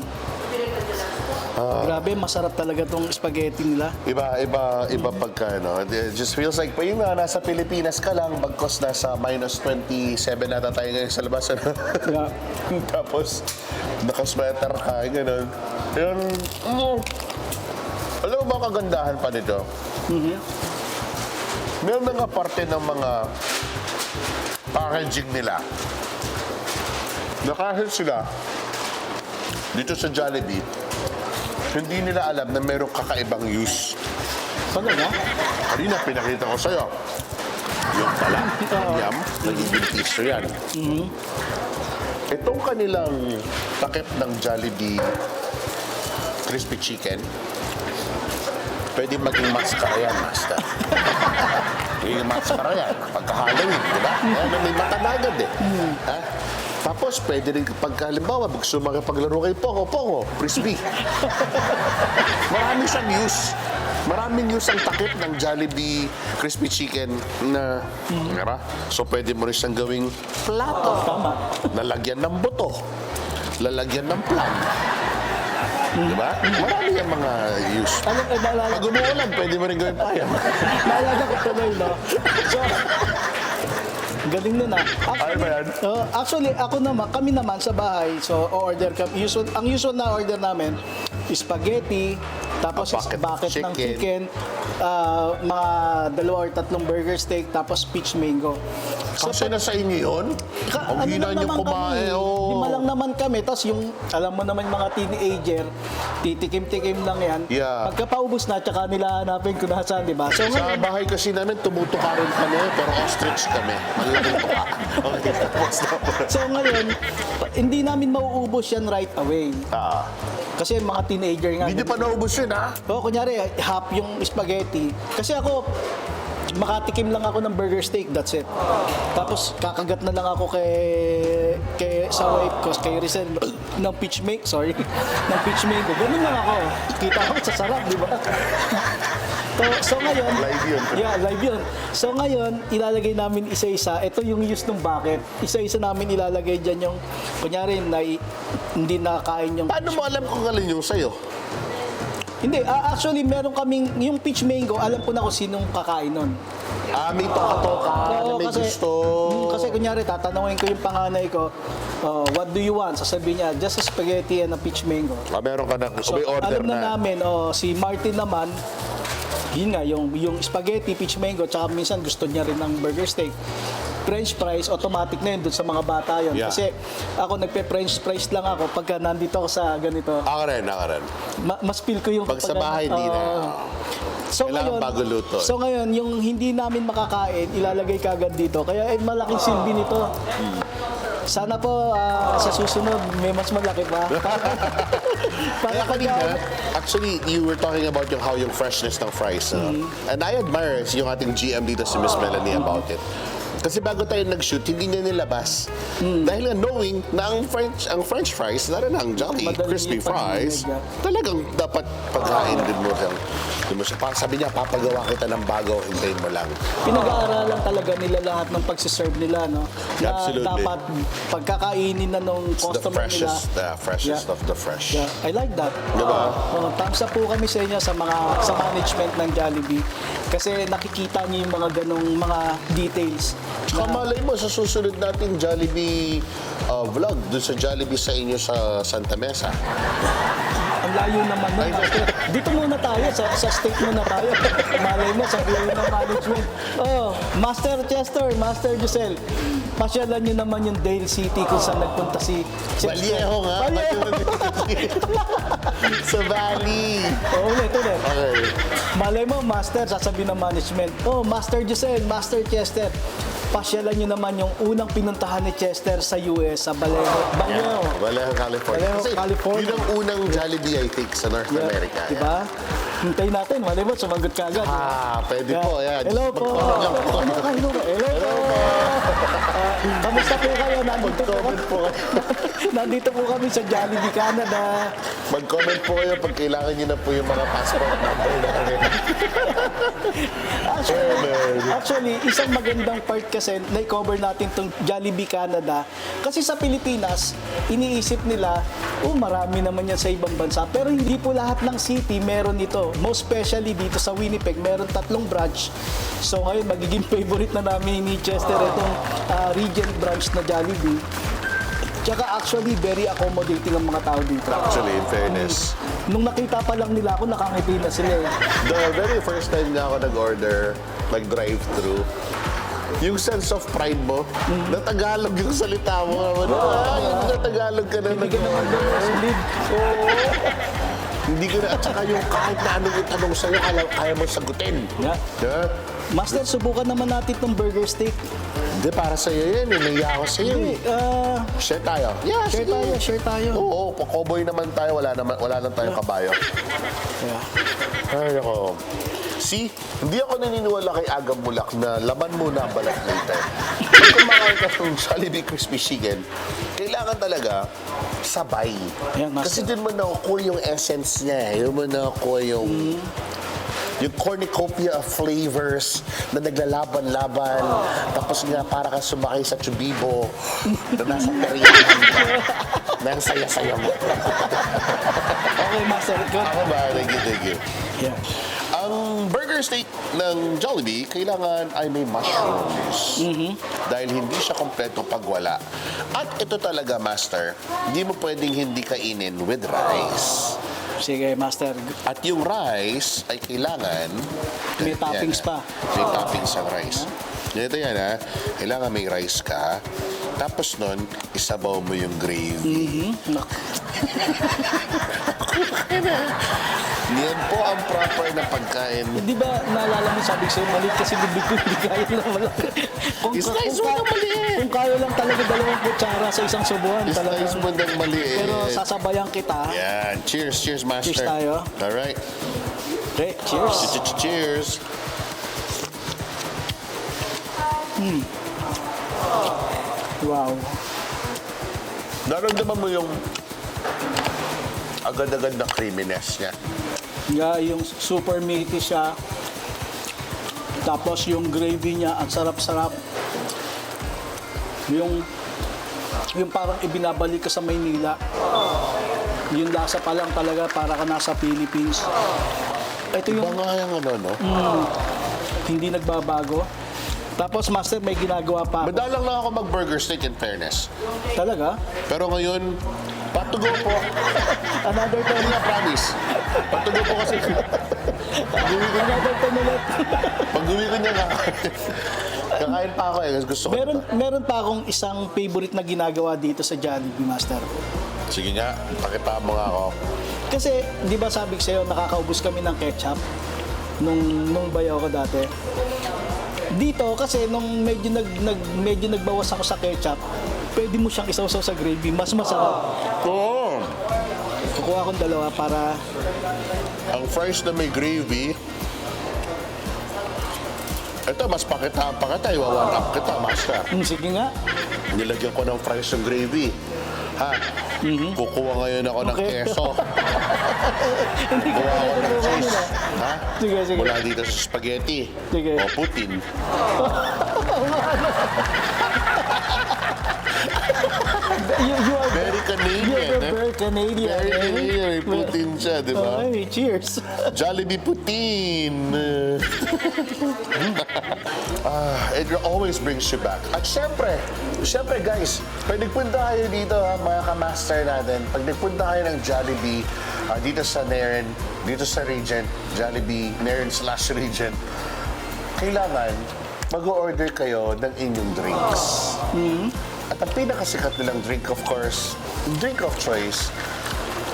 Grabe, masarap talaga tong spaghetti nila. Iba pagka, ano. It just feels like, yung nasa Pilipinas ka lang, bagkos nasa minus 27 nata tayo ngayon sa labas, ano? Yeah. Tapos, nakasweater ka, gano'n. Yun, alam mo ba ang kagandahan pa nito? May mga parte ng mga packaging nila na kahit sila dito sa Jollibee, hindi nila alam na mayroong kakaibang use. Talaga? Kanina, pinakita ko sa'yo. Yung pala, yam, nagiging piso yan. Itong kanilang takip ng Jollibee crispy chicken, pwede maging maskara yan, Master. Yung maskara yan, pagka-Halloween, di ba? Yan, may mata na agad eh. Ha? Tapos, pwede rin halimbawa, gusto makipaglaro kay Poco, frisbee. Marami siyang use. Maraming use ang takip ng Jollibee crispy chicken na, diba? So, pwede mo rin siyang gawing plato. Tama. Lalagyan ng buto. Lalagyan ng plan. Diba? Marami yung mga use. Naalala Pag umuulan, pwede mo rin gawing payam. Naalala ko tuloy, no? So, galing nun ah. Ay ba yan? Actually, kami naman sa bahay, so order kami. Ang usual na order namin, spaghetti, tapos A bucket of bucket ng chicken. chicken, mga 2 or 3 burger steak, tapos peach mango. Kasi na sa inyo yun? Ang hina lang niyo naman kumain. kami, Oh. 5 lang naman kami. Tapos yung, alam mo naman mga teenager, titikim-tikim lang yan. Yeah. Pagkapaubos na, tsaka nila hanapin kung nasaan, di ba? So Sa ngayon, bahay kasi namin, tumutukarin kami, pero ostrich kami. Malaking tuka. Okay, tapos na. so ngayon, hindi namin mauubos yan right away. Kasi mga teenager nga. Hindi pa naubos yun, ha? O, kunyari, half yung spaghetti. Kasi ako, makatikim lang ako ng burger steak, that's it. Tapos, kakagat na lang ako sa wife ko, kay Rizal, ng peach mango, ng peach mango. Ganun lang ako. Kita ko sa sarap, di ba? So ngayon, Live yun. Yeah, live yun. So ngayon, ilalagay namin isa-isa. Ito yung use ng bucket. Isa-isa namin ilalagay dyan yung, kunyari, hindi nakakain yung... Paano mo alam kung alin yung sa'yo? Hindi, actually, meron kaming, yung peach mango, alam ko na kung sinong kakain nun. May toka-toka na Oo, may gusto. kasi kunyari, tatanungin ko yung panganay ko, what do you want? Sasabihin niya, just a spaghetti and a peach mango. Meron ka na, So, may order alam na na. namin, si Martin naman, yun nga, yung spaghetti, peach mango, tsaka minsan gusto niya rin ng burger steak. French fries, automatic na yun doon sa mga bata yun. Yeah. Kasi ako nagpe-French fries lang ako pagka nandito ako sa ganito. Ako rin. Mas feel ko yung... Pag sa bahay, hindi na. So Kailangan ngayon, bago luto. So ngayon, yung hindi namin makakain, ilalagay kagad dito. Kaya malaking silbi nito. Sana po sa susunod, may mas malaki pa. Kaya kanina, actually, you were talking about how yung freshness ng fries. And I admire yung ating GM dito si Miss Melanie about it. Kasi bago tayo nag-shoot, hindi niya nilabas. Dahil nga knowing na ang French fries, lalo na ang Jolly Madali Crispy Fries, ipaninig, talagang dapat pagkain din mo siyang. Sabi niya, papagawa kita ng bago, hintayin mo lang. Pinag-aaralan talaga nila lahat ng pagsiserve nila, no? Na Absolutely. dapat pagkakainin na nung It's the customer nila. freshest Yeah. of the fresh. Yeah, I like that. Diba? Thumbs up po kami sa inyo sa management ng Jollibee. Kasi nakikita niyo yung mga ganong mga details. Tsaka malay mo, sa susunod nating Jollibee vlog, dun sa Jollibee sa inyo sa Santa Mesa. Ang layo naman nun. Dito muna tayo, sa state muna tayo. Malay mo, sabihin ng management. Master Chester, Master Giselle, pasyalan nyo naman yung Dale City kung saan nagpunta si Chester. Vallejo nga. Vallejo. Sa Valley. Ulit. Okay. Malay mo, Master, sasabihin ng management, Master Giselle, Master Chester, pasyalan nyo naman yung unang pinuntahan ni Chester sa US, sa Vallejo, Vallejo, California. Vallejo, Kasi California. yun ang unang Jollibee, I think, sa North America. Diba? Hintayin natin. Malay mo, sumagot ka agad. Pwede po. Yan. Hello po. Mag-comment lang po. Hello po. Kamusta po kayo? Mag-comment po kayo. Nandito po kami sa Jollibee, Canada. Mag-comment po kayo pag kailangan nyo na po yung mga passport number namin. Actually, isang magandang part kasi na-cover natin tong Jollibee Canada. Kasi sa Pilipinas, iniisip nila, marami naman yan sa ibang bansa. Pero hindi po lahat ng city meron ito. Most especially dito sa Winnipeg, meron 3 branch. So ngayon, magiging favorite na namin ni Chester itong Regent branch na Jollibee. Tsaka actually, very accommodating ang mga tao dito. Actually, in fairness. Nung nakita pa lang nila ako, nakangiti na sila eh. The very first time na ako nag-order, nag-drive-thru, yung sense of pride mo, na Tagalog yung salita mo. Yung na Tagalog ka na nag-order. Hindi ko na, at saka yung kahit na anong itanong sa'yo, kaya mo sagutin. Yeah. Yeah. Master, subukan naman natin itong burger steak. Hindi, para sa'yo yan. Naiya ako sa'yo. Hindi, Share tayo. Yeah, share tayo. Oo, cowboy naman tayo. Wala lang tayong kabayo. Yeah. Ay, ako. See, hindi ako naniniwala kay Aga Mulak na laman muna ang balat later. Kung kumakain ka ng Jollibee Crispy Chicken, kailangan talaga sabay. Yan, master. Kasi dun mo nakukuha yung essence niya. Yun mo nakukuha yung cornucopia of flavors na naglalaban-laban. Tapos nga, para ka sumakay sa Chubibo na nasa periyahan ka. Na ang saya-saya mo. Okay, Master. Good. Ako ba? Thank you. Yeah. Ang burger steak ng Jollibee, kailangan ay may mushrooms. Dahil hindi siya kompleto pag wala. At ito talaga, Master, hindi mo pwedeng hindi kainin with rice. Sige, Master. At yung rice ay kailangan... May Yan, toppings pa. May toppings ang rice. Ganito yan, ha? Kailangan may rice ka. Tapos nun, isabaw mo yung gravy. Yan po ang proper na pagkain. Di ba, naalala mo, sabi ko sa'yo, maliit kasi bibig ko, hindi kaya lang malaki. Slice mo ng maliit. Kung kaya lang talaga 2 kutsara sa isang subuhan. Slice mo ng maliit. Pero sasabayan kita. Yan. Cheers, Master. Cheers tayo. Alright. Okay, cheers. Cheers. Wow. Naramdaman mo yung agad-agad na creaminess niya. Yeah, yung super meaty siya. Tapos yung gravy niya, ang sarap-sarap. Yung parang ibinabalik ka sa Maynila. Yung lasa pa lang talaga para ka nasa Philippines. Ito yung Iba nga yung ano, no? hindi nagbabago. Tapos, Master, may ginagawa pa ako. Madalang lang ako mag-burger steak in fairness. Talaga? Pero ngayon, patugo po. Another time. Hindi nga promise. Patugo po kasi. Another time ulit. Pag uwi ko niya kakain pa ako eh. Gusto ko. Meron pa akong isang favorite na ginagawa dito sa Jollibee, Master. Sige nga, pakita mo nga ako. Kasi, di ba sabi ko sa'yo, nakakaubos kami ng ketchup nung bayaw ko dati. Dito, kasi nung medyo nagbawas ako sa ketchup, pwede mo siyang isawsaw sa gravy, mas masarap. Oo. Kukuha akong 2 para... Ang fries na may gravy, ito, mas pakita, iwawan up kita, Master. Sige nga. Nilagyan ko ng fries yung gravy. Ha? Kukuha ngayon ako ng Okay. keso. Hindi ko Kukuha ako ng pinatutukan cheese. nila. Ha? Sige, sige. Mula dito sa spaghetti. Sige. O Putin. You are Very Canadian. very Canadian. Very Canadian. May Putin siya, di ba? Okay, cheers. Jollibee Putin. It always brings you back. At syempre guys, pag nagpunta kayo dito mga ka-master natin, pag nagpunta kayo ng Jollibee, dito sa Naren, dito sa Regent, Jollibee, Naren/Regent, kailangan mag-order kayo ng inyong drinks. At ang pinakasikat nilang drink, of course, drink of choice,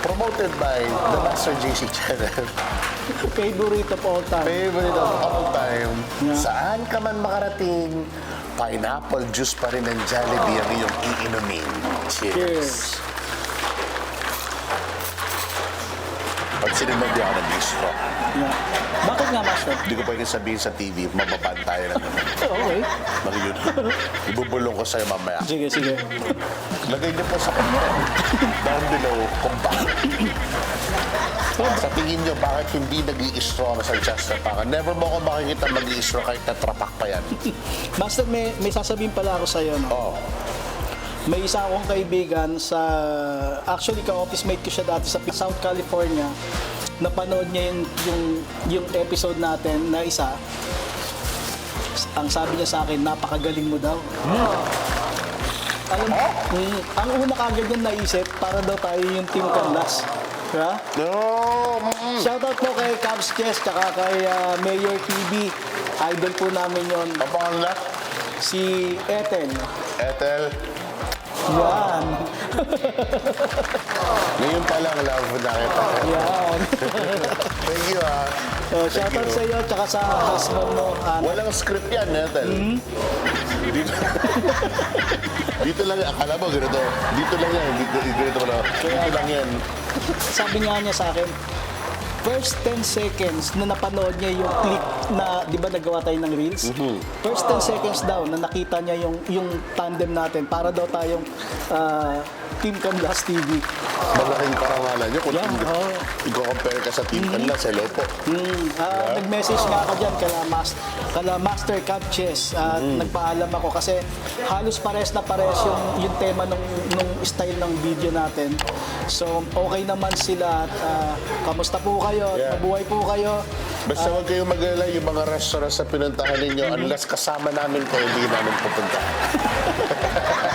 promoted by the Master JC Channel. Favorite of all time. Favorite of all time. Yeah. Saan ka man makarating, pineapple juice pa rin ng Jollibee ang iyong iinumin. Cheers. Cheers. Pag Pansin naman di ako nag-stroke. Yeah. Bakit nga, Master? Hindi ko pwede sabihin sa TV, mababan tayo na naman. Okay. Yun. Ibubulong ko sa'yo mamaya. Sige, sige. Lagay niyo po sa comment down below kung bakit. Sa tingin niyo, bakit hindi nag-i-straw sa Chester Paka? Never mo ako makikita mag-i-straw kahit natrapak pa yan. Master, may sasabihin pala ako sa'yo, no? Oo. May isa akong kaibigan sa... Actually, ka-office mate ko siya dati sa South California. Napanood niya yung episode natin na isa. Ang sabi niya sa akin, napakagaling mo daw. Ang una kagad niya naisip, para daw tayo yung Team Canlas. Diba? No! Shoutout po kay Cubs Chess, tsaka kay Mayor TV. Idol po namin yon. Ang pangalan? Si Ethel. Ethel. Yan. Ngayon pa lang love na kita. Yan. Thank you, ha. Shoutout sa iyo, tsaka sa husband mo. Walang script yan, Ethel. Dito, dito lang yan. Akala mo, ganito. Dito lang yan. Ganito mo lang. Dito lang yan. Sabi nga niya sa akin, first 10 seconds na napanood niya yung clip na, di ba nagawa tayo ng Reels? First 10 seconds daw na nakita niya yung tandem natin para daw tayong Team Canlas TV. Malaking karangalan niyo. Kung Yeah, oo. i-compare ka sa Team Canlas, hello po. Nag-message nga ako dyan kala Master Cup Chess. Nagpaalam ako kasi halos pares na pares yung tema nung style ng video natin. So, okay naman sila at kamusta po kayo? Yeah. Mabuhay po kayo? Basta huwag kayong mag-alala yung mga restaurant sa pinuntahan ninyo unless kasama namin kayo, hindi namin pupuntahan.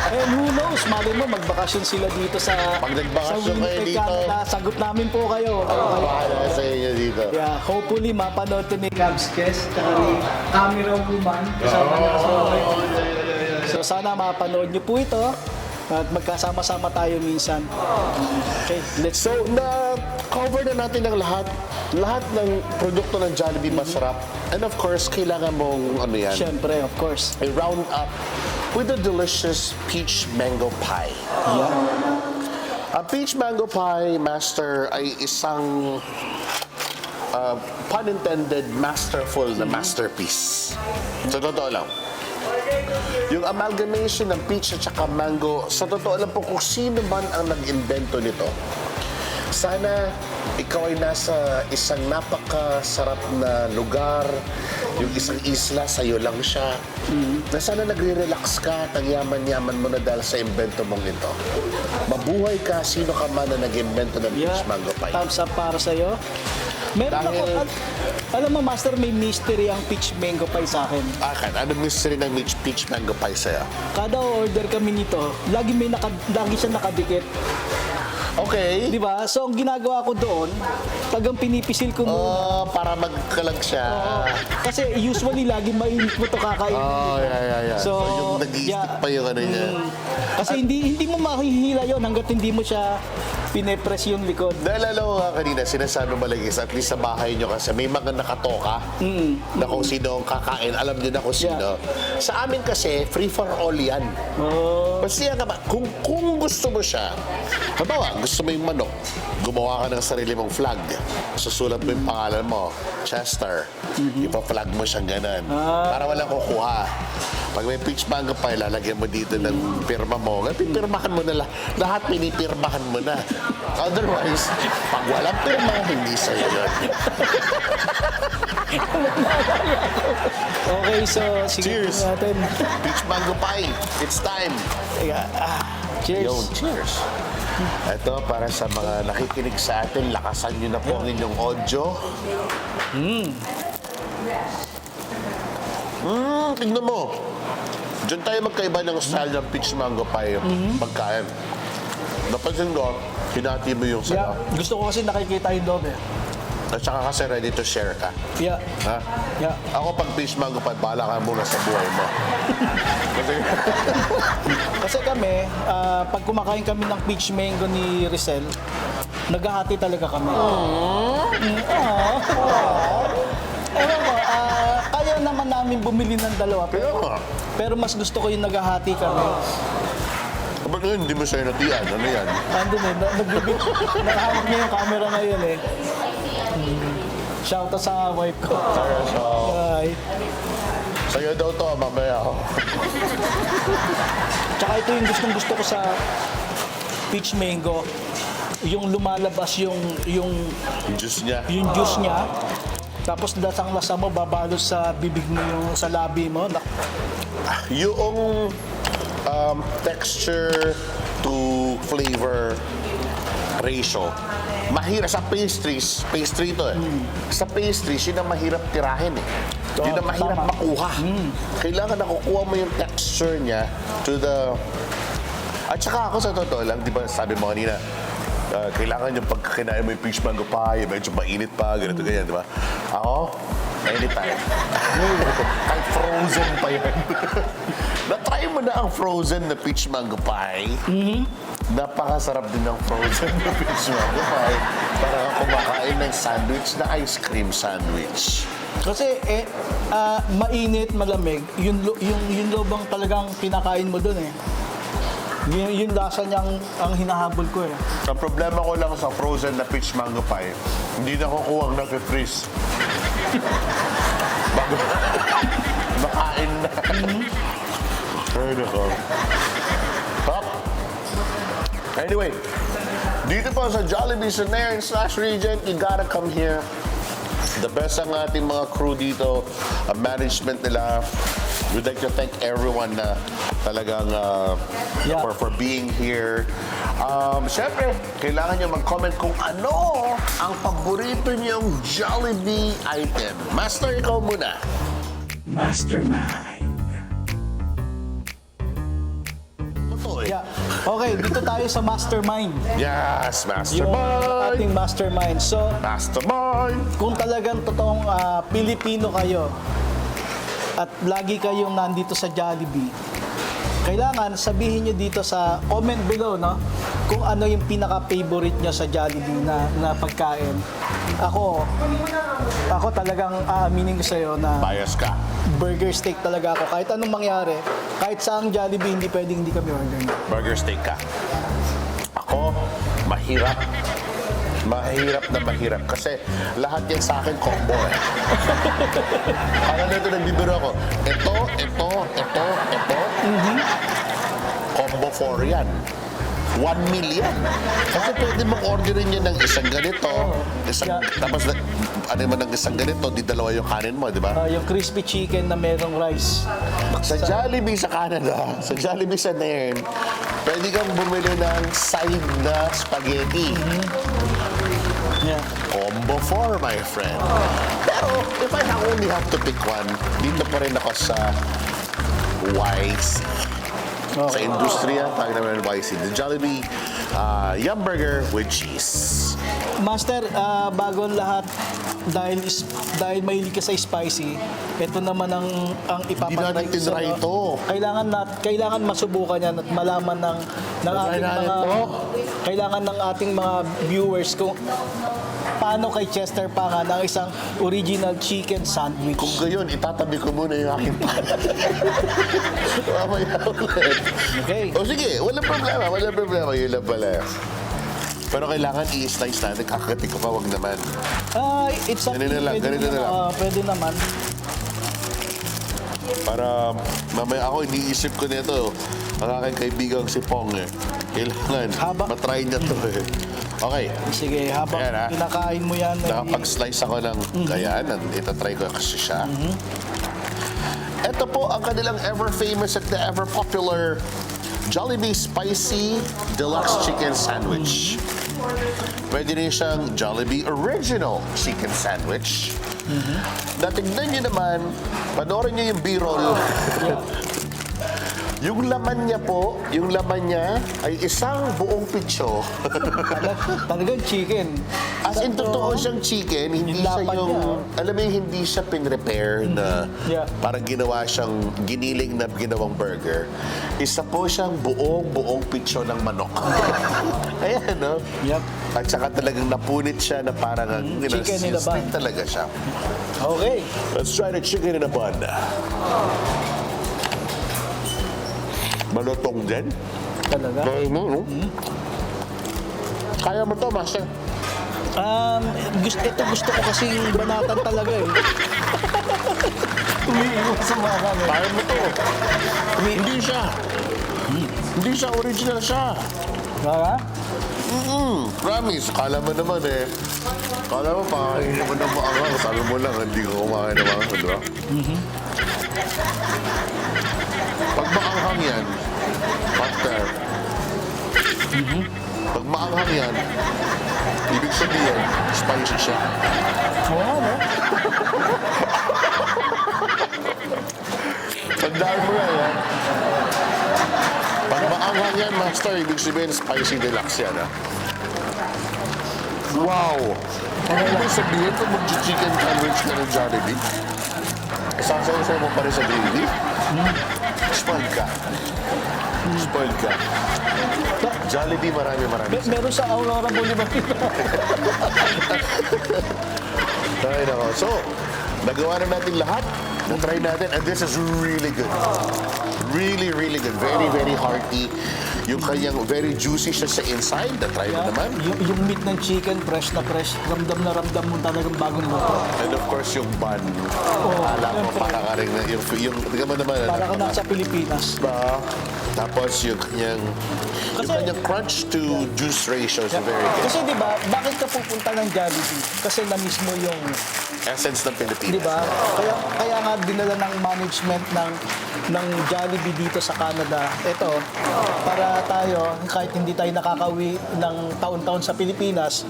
And who knows, mali mo, magbakasyon sila dito sa Pag nagbakasyon kayo Winnipeg, dito. Canada. Sagot namin po kayo. Bahala sa inyo dito. Yeah, hopefully mapanood to ni Cubs Chess at ni Camera Woman. Kasama niya sa So sana mapanood niyo po ito at magkasama-sama tayo minsan. Okay, let's So, na-cover na natin ang lahat ng produkto ng Jollibee masarap. And of course, kailangan mong, Siyempre, of course. i-round up with the delicious peach mango pie. Yeah. Ang peach mango pie, Master, ay isang pun intended, masterful na masterpiece. Sa totoo lang. Yung amalgamation ng peach at saka mango, sa totoo lang po kung sino man ang nag-invento nito, sana ikaw ay nasa isang napakasarap na lugar, yung isang isla, sa'yo lang siya, na sana nagre-relax ka at ang yaman-yaman mo na dahil sa invento mong ito. Mabuhay ka, sino ka man na nag-invento ng Yeah. peach mango pie. Thumbs up para sa'yo. Meron Dahil- ako, alam mo, Master, may mystery ang peach mango pie sa akin. Ano mystery ng peach mango pie sa'yo? Kada order kami nito, lagi siya nakadikit. Okay. Di ba? So, ang ginagawa ko doon, tagang pinipisil ko muna. Para magkalag siya. Kasi usually, lagi mainit mo ito kakainin. Yeah. So, yung nag-iisip yeah. pa yung ano niya. Kasi hindi mo mahihila yon hanggat hindi mo siya pinepress yung likod. Naalala ko nga kanina, sinasabi malagis, at least sa bahay nyo kasi may mga nakatoka na kung sino ang kakain, alam nyo na kung sino. Sa amin kasi, free for all yan. Basta yan ka ba, kung gusto mo siya, halimbawa, gusto mo yung manok, gumawa ka ng sarili mong flag, susulat mo yung pangalan mo, Chester, ipa-flag mo siyang ganun, para walang kukuha. Pag may peach mango pie, lalagyan mo dito ng pirma mo. Pipirmahan mo na lahat, pinipirmahan mo na. Otherwise, pag walang pirma, hindi sa'yo yun. Okay, so sige Cheers. natin. Peach mango pie, it's time. Cheers. Yo, cheers. Ito, para sa mga nakikinig sa atin, lakasan nyo na po ang inyong audio. Tignan mo. Diyan tayo magkaiba ng style ng peach mango pie pagkain. Napansin ko, hinati mo yung Yeah, sayo. gusto ko kasi nakikita yung dobe. At saka kasi ready to share ka. Yeah. Ha? Yeah. Ako pag peach mango pie, bahala ka muna sa buhay mo. Kasi, Kasi kami, pag kumakain kami ng peach mango ni Rizal, naghahati talaga kami. Ewan ko, kaya naman namin bumili ng dalawa. kaya nga. Pero mas gusto ko yung naghahati kami. Ba't ngayon hindi mo siya natiyan? Ano yan? Andun eh, nakahawak niya yung camera ngayon eh. Shoutout sa wife ko. So, Ay. sa'yo daw to, mamaya ako. Tsaka ito yung gusto ko sa peach mango. Yung lumalabas yung Juice niya. juice niya. Tapos lasang-lasa mo, babalot sa bibig mo yung sa labi mo. Yung texture to flavor ratio, mahirap sa pastries. Pastry to eh. Sa pastries, yun ang mahirap tirahin eh. Yun ang mahirap Tama. makuha. Kailangan nakukuha mo yung texture niya to the... At saka ako sa totoo lang, di ba sabi mo kanina, kailangan yung pagkakinain mo yung peach mango pie, medyo mainit pa, ganito ganyan, di ba? Ako, anytime. Kahit frozen pa yun. Na-try mo na ang frozen na peach mango pie. Napakasarap din ng frozen na peach mango pie. Parang kang kumakain ng sandwich na ice cream sandwich. Kasi mainit, malamig, yung lobang talagang pinakain mo dun eh. Yung lasa niya ang hinahabol ko eh. Ang problema ko lang sa frozen na peach mango pie, hindi na kukuha ang nag-freeze. Bago makain na. Ay, nako. Top. Anyway, dito po sa Jollibee sa Nairn / Regent, you gotta come here. The best ang ating mga crew dito, ang management nila. We'd like to thank everyone na talagang Yeah. for being here. Siyempre, kailangan nyo mag-comment kung ano ang paborito nyong Jollibee item. Master, ikaw muna. Mastermind. Tutoy. Yeah. Okay, dito tayo sa mastermind. Yes, Yung mastermind. ating mastermind. So, Mastermind. kung talagang totoong Pilipino kayo at lagi kayong nandito sa Jollibee, kailangan sabihin nyo dito sa comment below, no? Kung ano yung pinaka-favorite nyo sa Jollibee na pagkain. Ako talagang aaminin ko sa'yo na Bias ka. burger steak talaga ako. Kahit anong mangyari, kahit saang Jollibee, hindi pwedeng hindi kami order. Burger steak ka. Ako, mahirap. Mahirap na mahirap. Kasi lahat yan sa akin combo eh. Parang nito nagbibiro ako. Ito. Combo 4 yan. 1 million. Kasi pwede mong orderin yan ng isang ganito. Tapos ano man ng isang ganito, di dalawa yung kanin mo, di ba? Yung crispy chicken na merong rice. Sa Jollibee sa Canada, sa Jollibee sa Nairn, pwede kang bumili ng side na spaghetti. Yeah. Combo 4, my friend. Pero, if I only have to pick one, dito pa rin ako sa YC. Sa industriya, tawag naman ng YC. The Jollibee Yum Burger with cheese. Master, bago ang lahat, dahil mahilig ka sa spicy, ito naman ang ipapatry natin tinry ito. Kailangan masubukan yan at malaman ng Try ating natin mga ito. kailangan ng ating mga viewers kung paano kay Chester Pangan ang isang original chicken sandwich. Kung gayon, itatabi ko muna yung aking pan. Mamaya ulit. Okay. O sige, walang problema. Yun lang pala. Pero kailangan i-slice natin. Kakati ko pa, wag naman. It's up to Ganito you. na lang, Pwede ganito na lang. Pwede naman. Para mamaya ako, iniisip ko nito. Ang aking kaibigang si Pong eh. Kailangan matry niya to eh. Okay. Sige, habang Ayan, ha? pinakain mo yan, Nakapag-slice ako ng kayaan. Itatry ko kasi siya. Ito po ang kanilang ever-famous at the ever-popular Jollibee Spicy Deluxe Chicken Sandwich. Pwede rin siyang Jollibee Original Chicken Sandwich. Natignan nyo naman, panoorin nyo yung B-roll. Yung laman niya ay isang buong pitso. talagang chicken. As in, totoo siyang chicken, hindi Yung siya lapan yung, niya, alam mo yung hindi siya pin-repair na Yeah. parang ginawa siyang giniling na ginawang burger. Isa po siyang buong pitso ng manok. Ayan, no? Yep. At saka talagang napunit siya na parang Chicken in a bun. seasoning talaga siya. Okay. Let's try the chicken in a bun. Malutong din. Talaga? Dahil mo, no? Kaya mo to, Master. Gusto ko kasi banatan talaga eh. Umiiwas sa mga Kaya mo to. Hindi siya. Hindi siya, original siya. Kaya? Promise. Kala mo naman eh. Kala mo, pakakainin mo ng maangang. Sabi mo lang, hindi ko kumain ng maangang, di ba? Pag maanghang yan, Master. Pag maanghang yan, ibig sabihin, spicy siya. Oo, no? Tandaan mo yan, ha? Pag maanghang yan, Master, ibig sabihin, spicy deluxe yan, ha? Wow! Ibig sabihin, kung mag-chicken sandwich ka ng Jollibee, sasawsaw mo pa rin sa gravy, spoiled ka. Spoiled ka. Jollibee, marami. Meron sa Aurora Boulevard. Ay, nako. So, nagawa na natin lahat. Na-try natin. And this is really good. Really, really good. Very, very hearty. Yung kanyang very juicy siya sa inside. Na-try mo naman. yung meat ng chicken, fresh na fresh. Ramdam na ramdam mo talagang bagong luto. And of course, yung bun. Alam mo, syempre. para ka rin na, yung tingnan mo naman. Para ka nasa Pilipinas. Ba? Tapos yung kanyang crunch to juice ratio is very good. Kasi di ba, bakit ka pupunta ng Jollibee? Kasi na-miss mo yung, Essence ng Pilipinas. di ba? Kaya nga dinala ng management ng Jollibee dito sa Canada. Ito, para tayo, kahit hindi tayo nakakauwi ng taon-taon sa Pilipinas,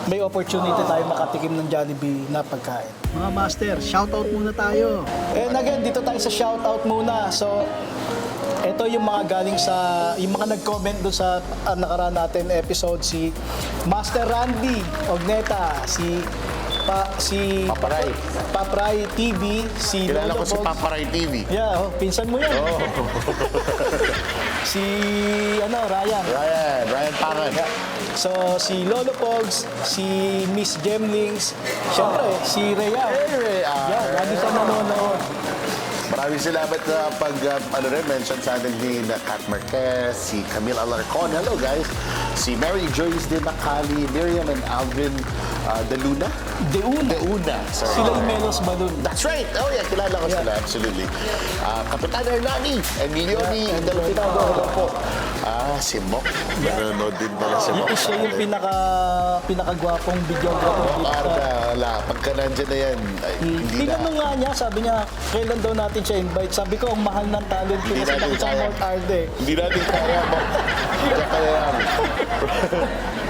may opportunity tayo makatikim ng Jollibee na pagkain. Mga master, shoutout muna tayo. And again, dito tayo sa shoutout muna. So, ito yung mga galing yung mga nag-comment doon sa nakaraan natin episode, si Master Randy Ogneta, si Papray TV, si Kilala ko Lolo si Pogs. Paparay TV. Yeah, pinsan mo yan. Si Ryan. Pangan. So, si Lolo Pogs, si Miss Gemlings, syempre, si Rhea. Yeah, lagi siya nanonood. Maraming salamat na mention sa atin ni Kat Marquez, si Camille Alarcon. Hello guys. Si Mary Joyce de Macali, Miriam and Alvin De Luna. Sorry. Sila yung Melos Balloon. That's right. Oh yeah, kilala ko sila. Absolutely. Kapitan Hernani and Leonie Delfino. Hello po. Si Mok. Nanonood din pala si Mok. Siya yung pinakagwapong videographer dito. Wala. Pagka nandyan na yan, hindi na. Tinanong nga niya, sabi niya, kailan daw natin siya invite? Sabi ko, ang mahal ng talent ko Hindi kasi natin nakita kaya. Mount Arde. Hindi natin kaya, Mok. Hindi ka kaya yan.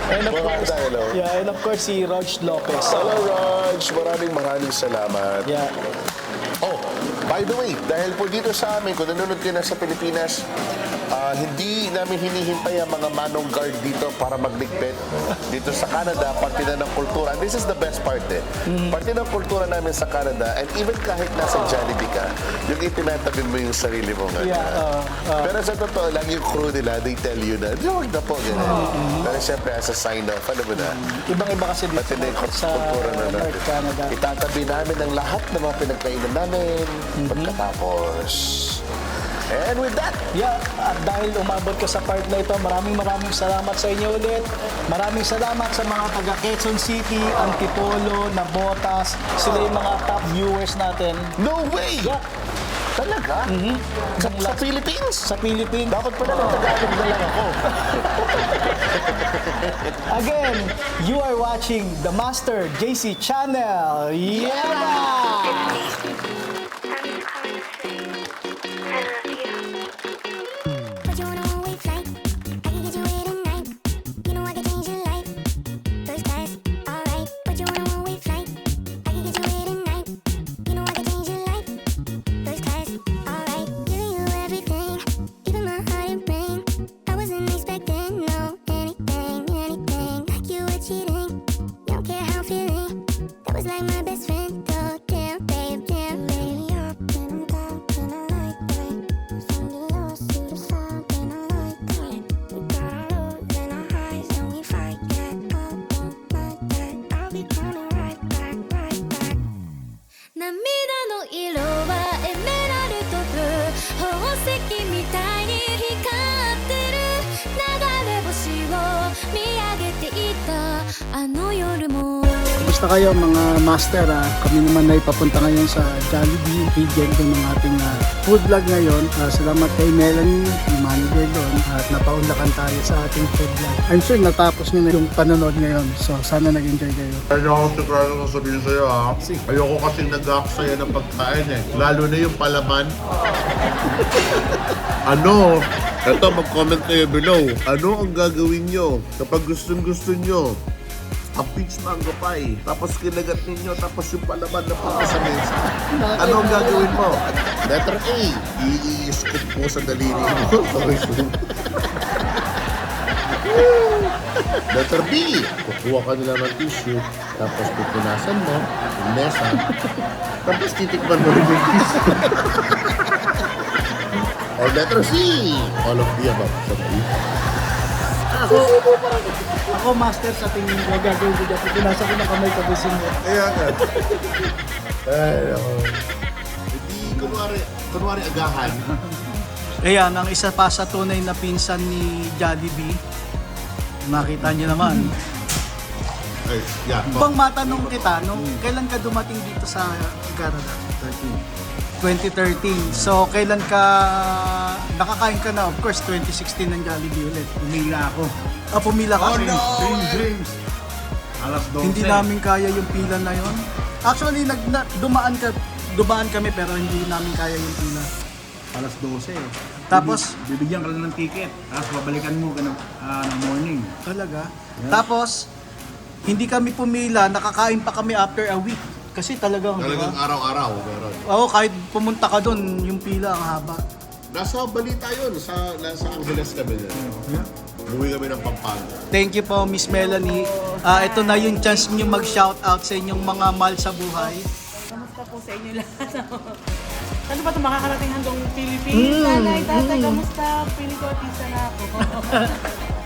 And of course, Hello. yeah, and of course si Rog Lopez. Hello, Raj. Maraming salamat. Yeah. Oh, by the way, dahil po dito sa amin, kung nanonood kayo na sa Pilipinas, hindi namin hinihintay ang mga manong guard dito para magligpit. Dito sa Canada, parte na ng kultura. And this is the best part eh. Parte ng kultura namin sa Canada, and even kahit nasa Jollibee ka, yung itinatabi mo yung sarili mo nga. Yeah, Pero sa totoo lang, yung crew nila, they tell you na, huwag na po, ganun. Pero siyempre, as a sign of, alam mo na, Ibang-iba kasi dito pati na yung sa kultura na natin. North Canada. Itatabi namin ang lahat ng mga pinagkainan namin pagkatapos. And with that, Yeah, at dahil umabot ka sa part na ito, maraming salamat sa inyo ulit. Maraming salamat sa mga taga Quezon City, Antipolo, Nabotas. Sila yung mga top viewers natin. no way! Yeah. Talaga? Sa Philippines? Sa Philippines. Dapat pala ng Tagalog na lang ako. Again, you are watching the Master JC Channel. Yeah! But you on a one-way flight. I can get you here tonight. You know I can change your life. First class, alright. But you on a one-way flight. I can get you here tonight. You know I can change your life. First class, alright. Giving you everything, even my heart and brain. I wasn't expecting anything. Like you were cheating. You don't care how I'm feeling. That was like my best friend. Oh damn, babe, damn. あの夜も Kumusta kayo mga master? Kami naman ay papunta ngayon sa Jollibee. Bigyan ko ng ating food vlog ngayon. Salamat kay Melanie, yung manager doon, at napaunlakan tayo sa ating food vlog. I'm sure natapos nyo na yung panonood ngayon. So sana nag-enjoy kayo. Kaya ako sigurado sasabihin sa'yo ha. Ayoko kasing nag-aksaya ng pagkain eh. Lalo na yung palaman. Ano? Eto, mag-comment kayo below. Ano ang gagawin nyo kapag gustong-gusto nyo? Ang peach mango pie. Tapos kinagat ninyo. Tapos yung palaman na punta sa mesa. Ano ang gagawin mo? Letter A. I-scoop mo sa daliri mo. Letter B. Kukuha ka nila ng tissue. Tapos pupunasan mo. Yung mesa. Tapos titikman mo rin yung tissue. Or letter C. All of the above. Sabay. Ako master sa tingin ko, gagawin ko dyan. Pinasa ko ng kamay kabisin mo. Kaya nga. Ay, ako. Hindi, kunwari agahan. Ayan, ang isa pa sa tunay na pinsan ni Jollibee. Nakita niyo naman. Ay, yeah. Bang matanong kita, kailan ka dumating dito sa Canada? 2013. So, kailan ka nakakain ka na? Of course, 2016 ng Jollibee ulit. Pumila ako. Pumila ka. Dreams. Alas 12. Hindi namin kaya yung pila na yon. Actually, dumaan kami pero hindi namin kaya yung pila. Alas 12. Tapos? Bibigyan ka lang ng ticket. Tapos babalikan mo ka ng morning. Talaga? Tapos, hindi kami pumila, nakakain pa kami after a week. Kasi talagang, Talagang araw-araw. Meron. Oo, kahit pumunta ka doon, yung pila ang haba. Nasa balita yun. Nasa Angeles kami na. Buwi kami ng Pampanga. Thank you po, Miss Melanie. Ito na yung chance nyo mag-shoutout sa inyong mga mahal sa buhay. Kamusta po sa inyo lahat? Ano ba ito makakarating hanggang Philippines? Nanay, tatay, kamusta? Pili ko artista na ako.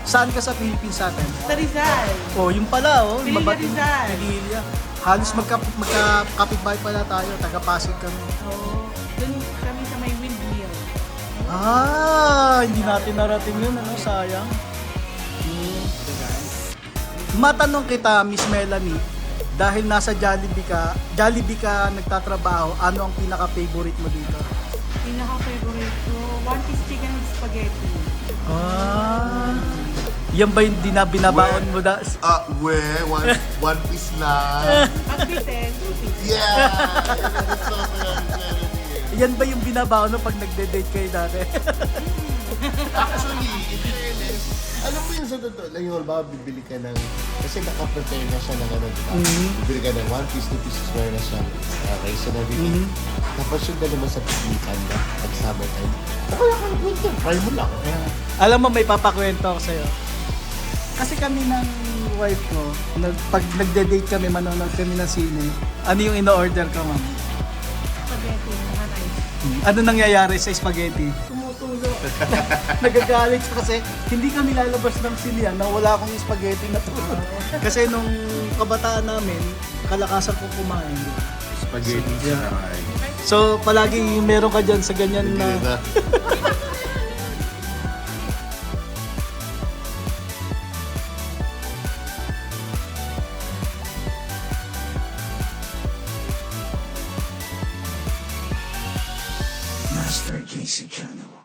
Saan ka sa Philippines sa atin? Sa Rizal. Oh, yung pala, oh. Pililla Mabating Rizal. Pililla. Halos magkakapitbahay pala tayo, taga-Pasig kami. Oo. Doon kami sa may windmill. Hindi natin narating yun, ano, sayang. Matanong kita, Miss Melanie, dahil nasa Jollibee ka nagtatrabaho, ano ang pinaka-favorite mo dito? Pinaka-favorite ko, one piece chicken with spaghetti. Yan ba yung binabaon mo da? One piece lang. Pag bitin, two piece. Yeah! Yan ba yung binabaon mo pag nagde-date kayo dati? Actually, in fairness, alam mo yun sa totoo lang yung ba, bibili ka ng, kasi naka-prepare na siya ng ano, diba? Bibili ka ng one piece, two pieces, meron na siya, rice and everything. Tapos yung dali mo sa pikitan na, pag summertime, kaya ka winter, try mo lang. Alam mo, may papakwento ako sa'yo. Kasi kami ng wife ko, pag nagde-date kami, manonood kami ng sine, ano yung ino-order ka, ma'am? Spaghetti, mga rice. Ano nangyayari sa spaghetti? Tumutulo. Nagagalit siya kasi hindi kami lalabas ng sinihan na wala akong spaghetti na to. Kasi nung kabataan namin, kalakasan ko kumain. Spaghetti siya. So palagi meron ka dyan sa ganyan Hindi na... na. Master JC Channel.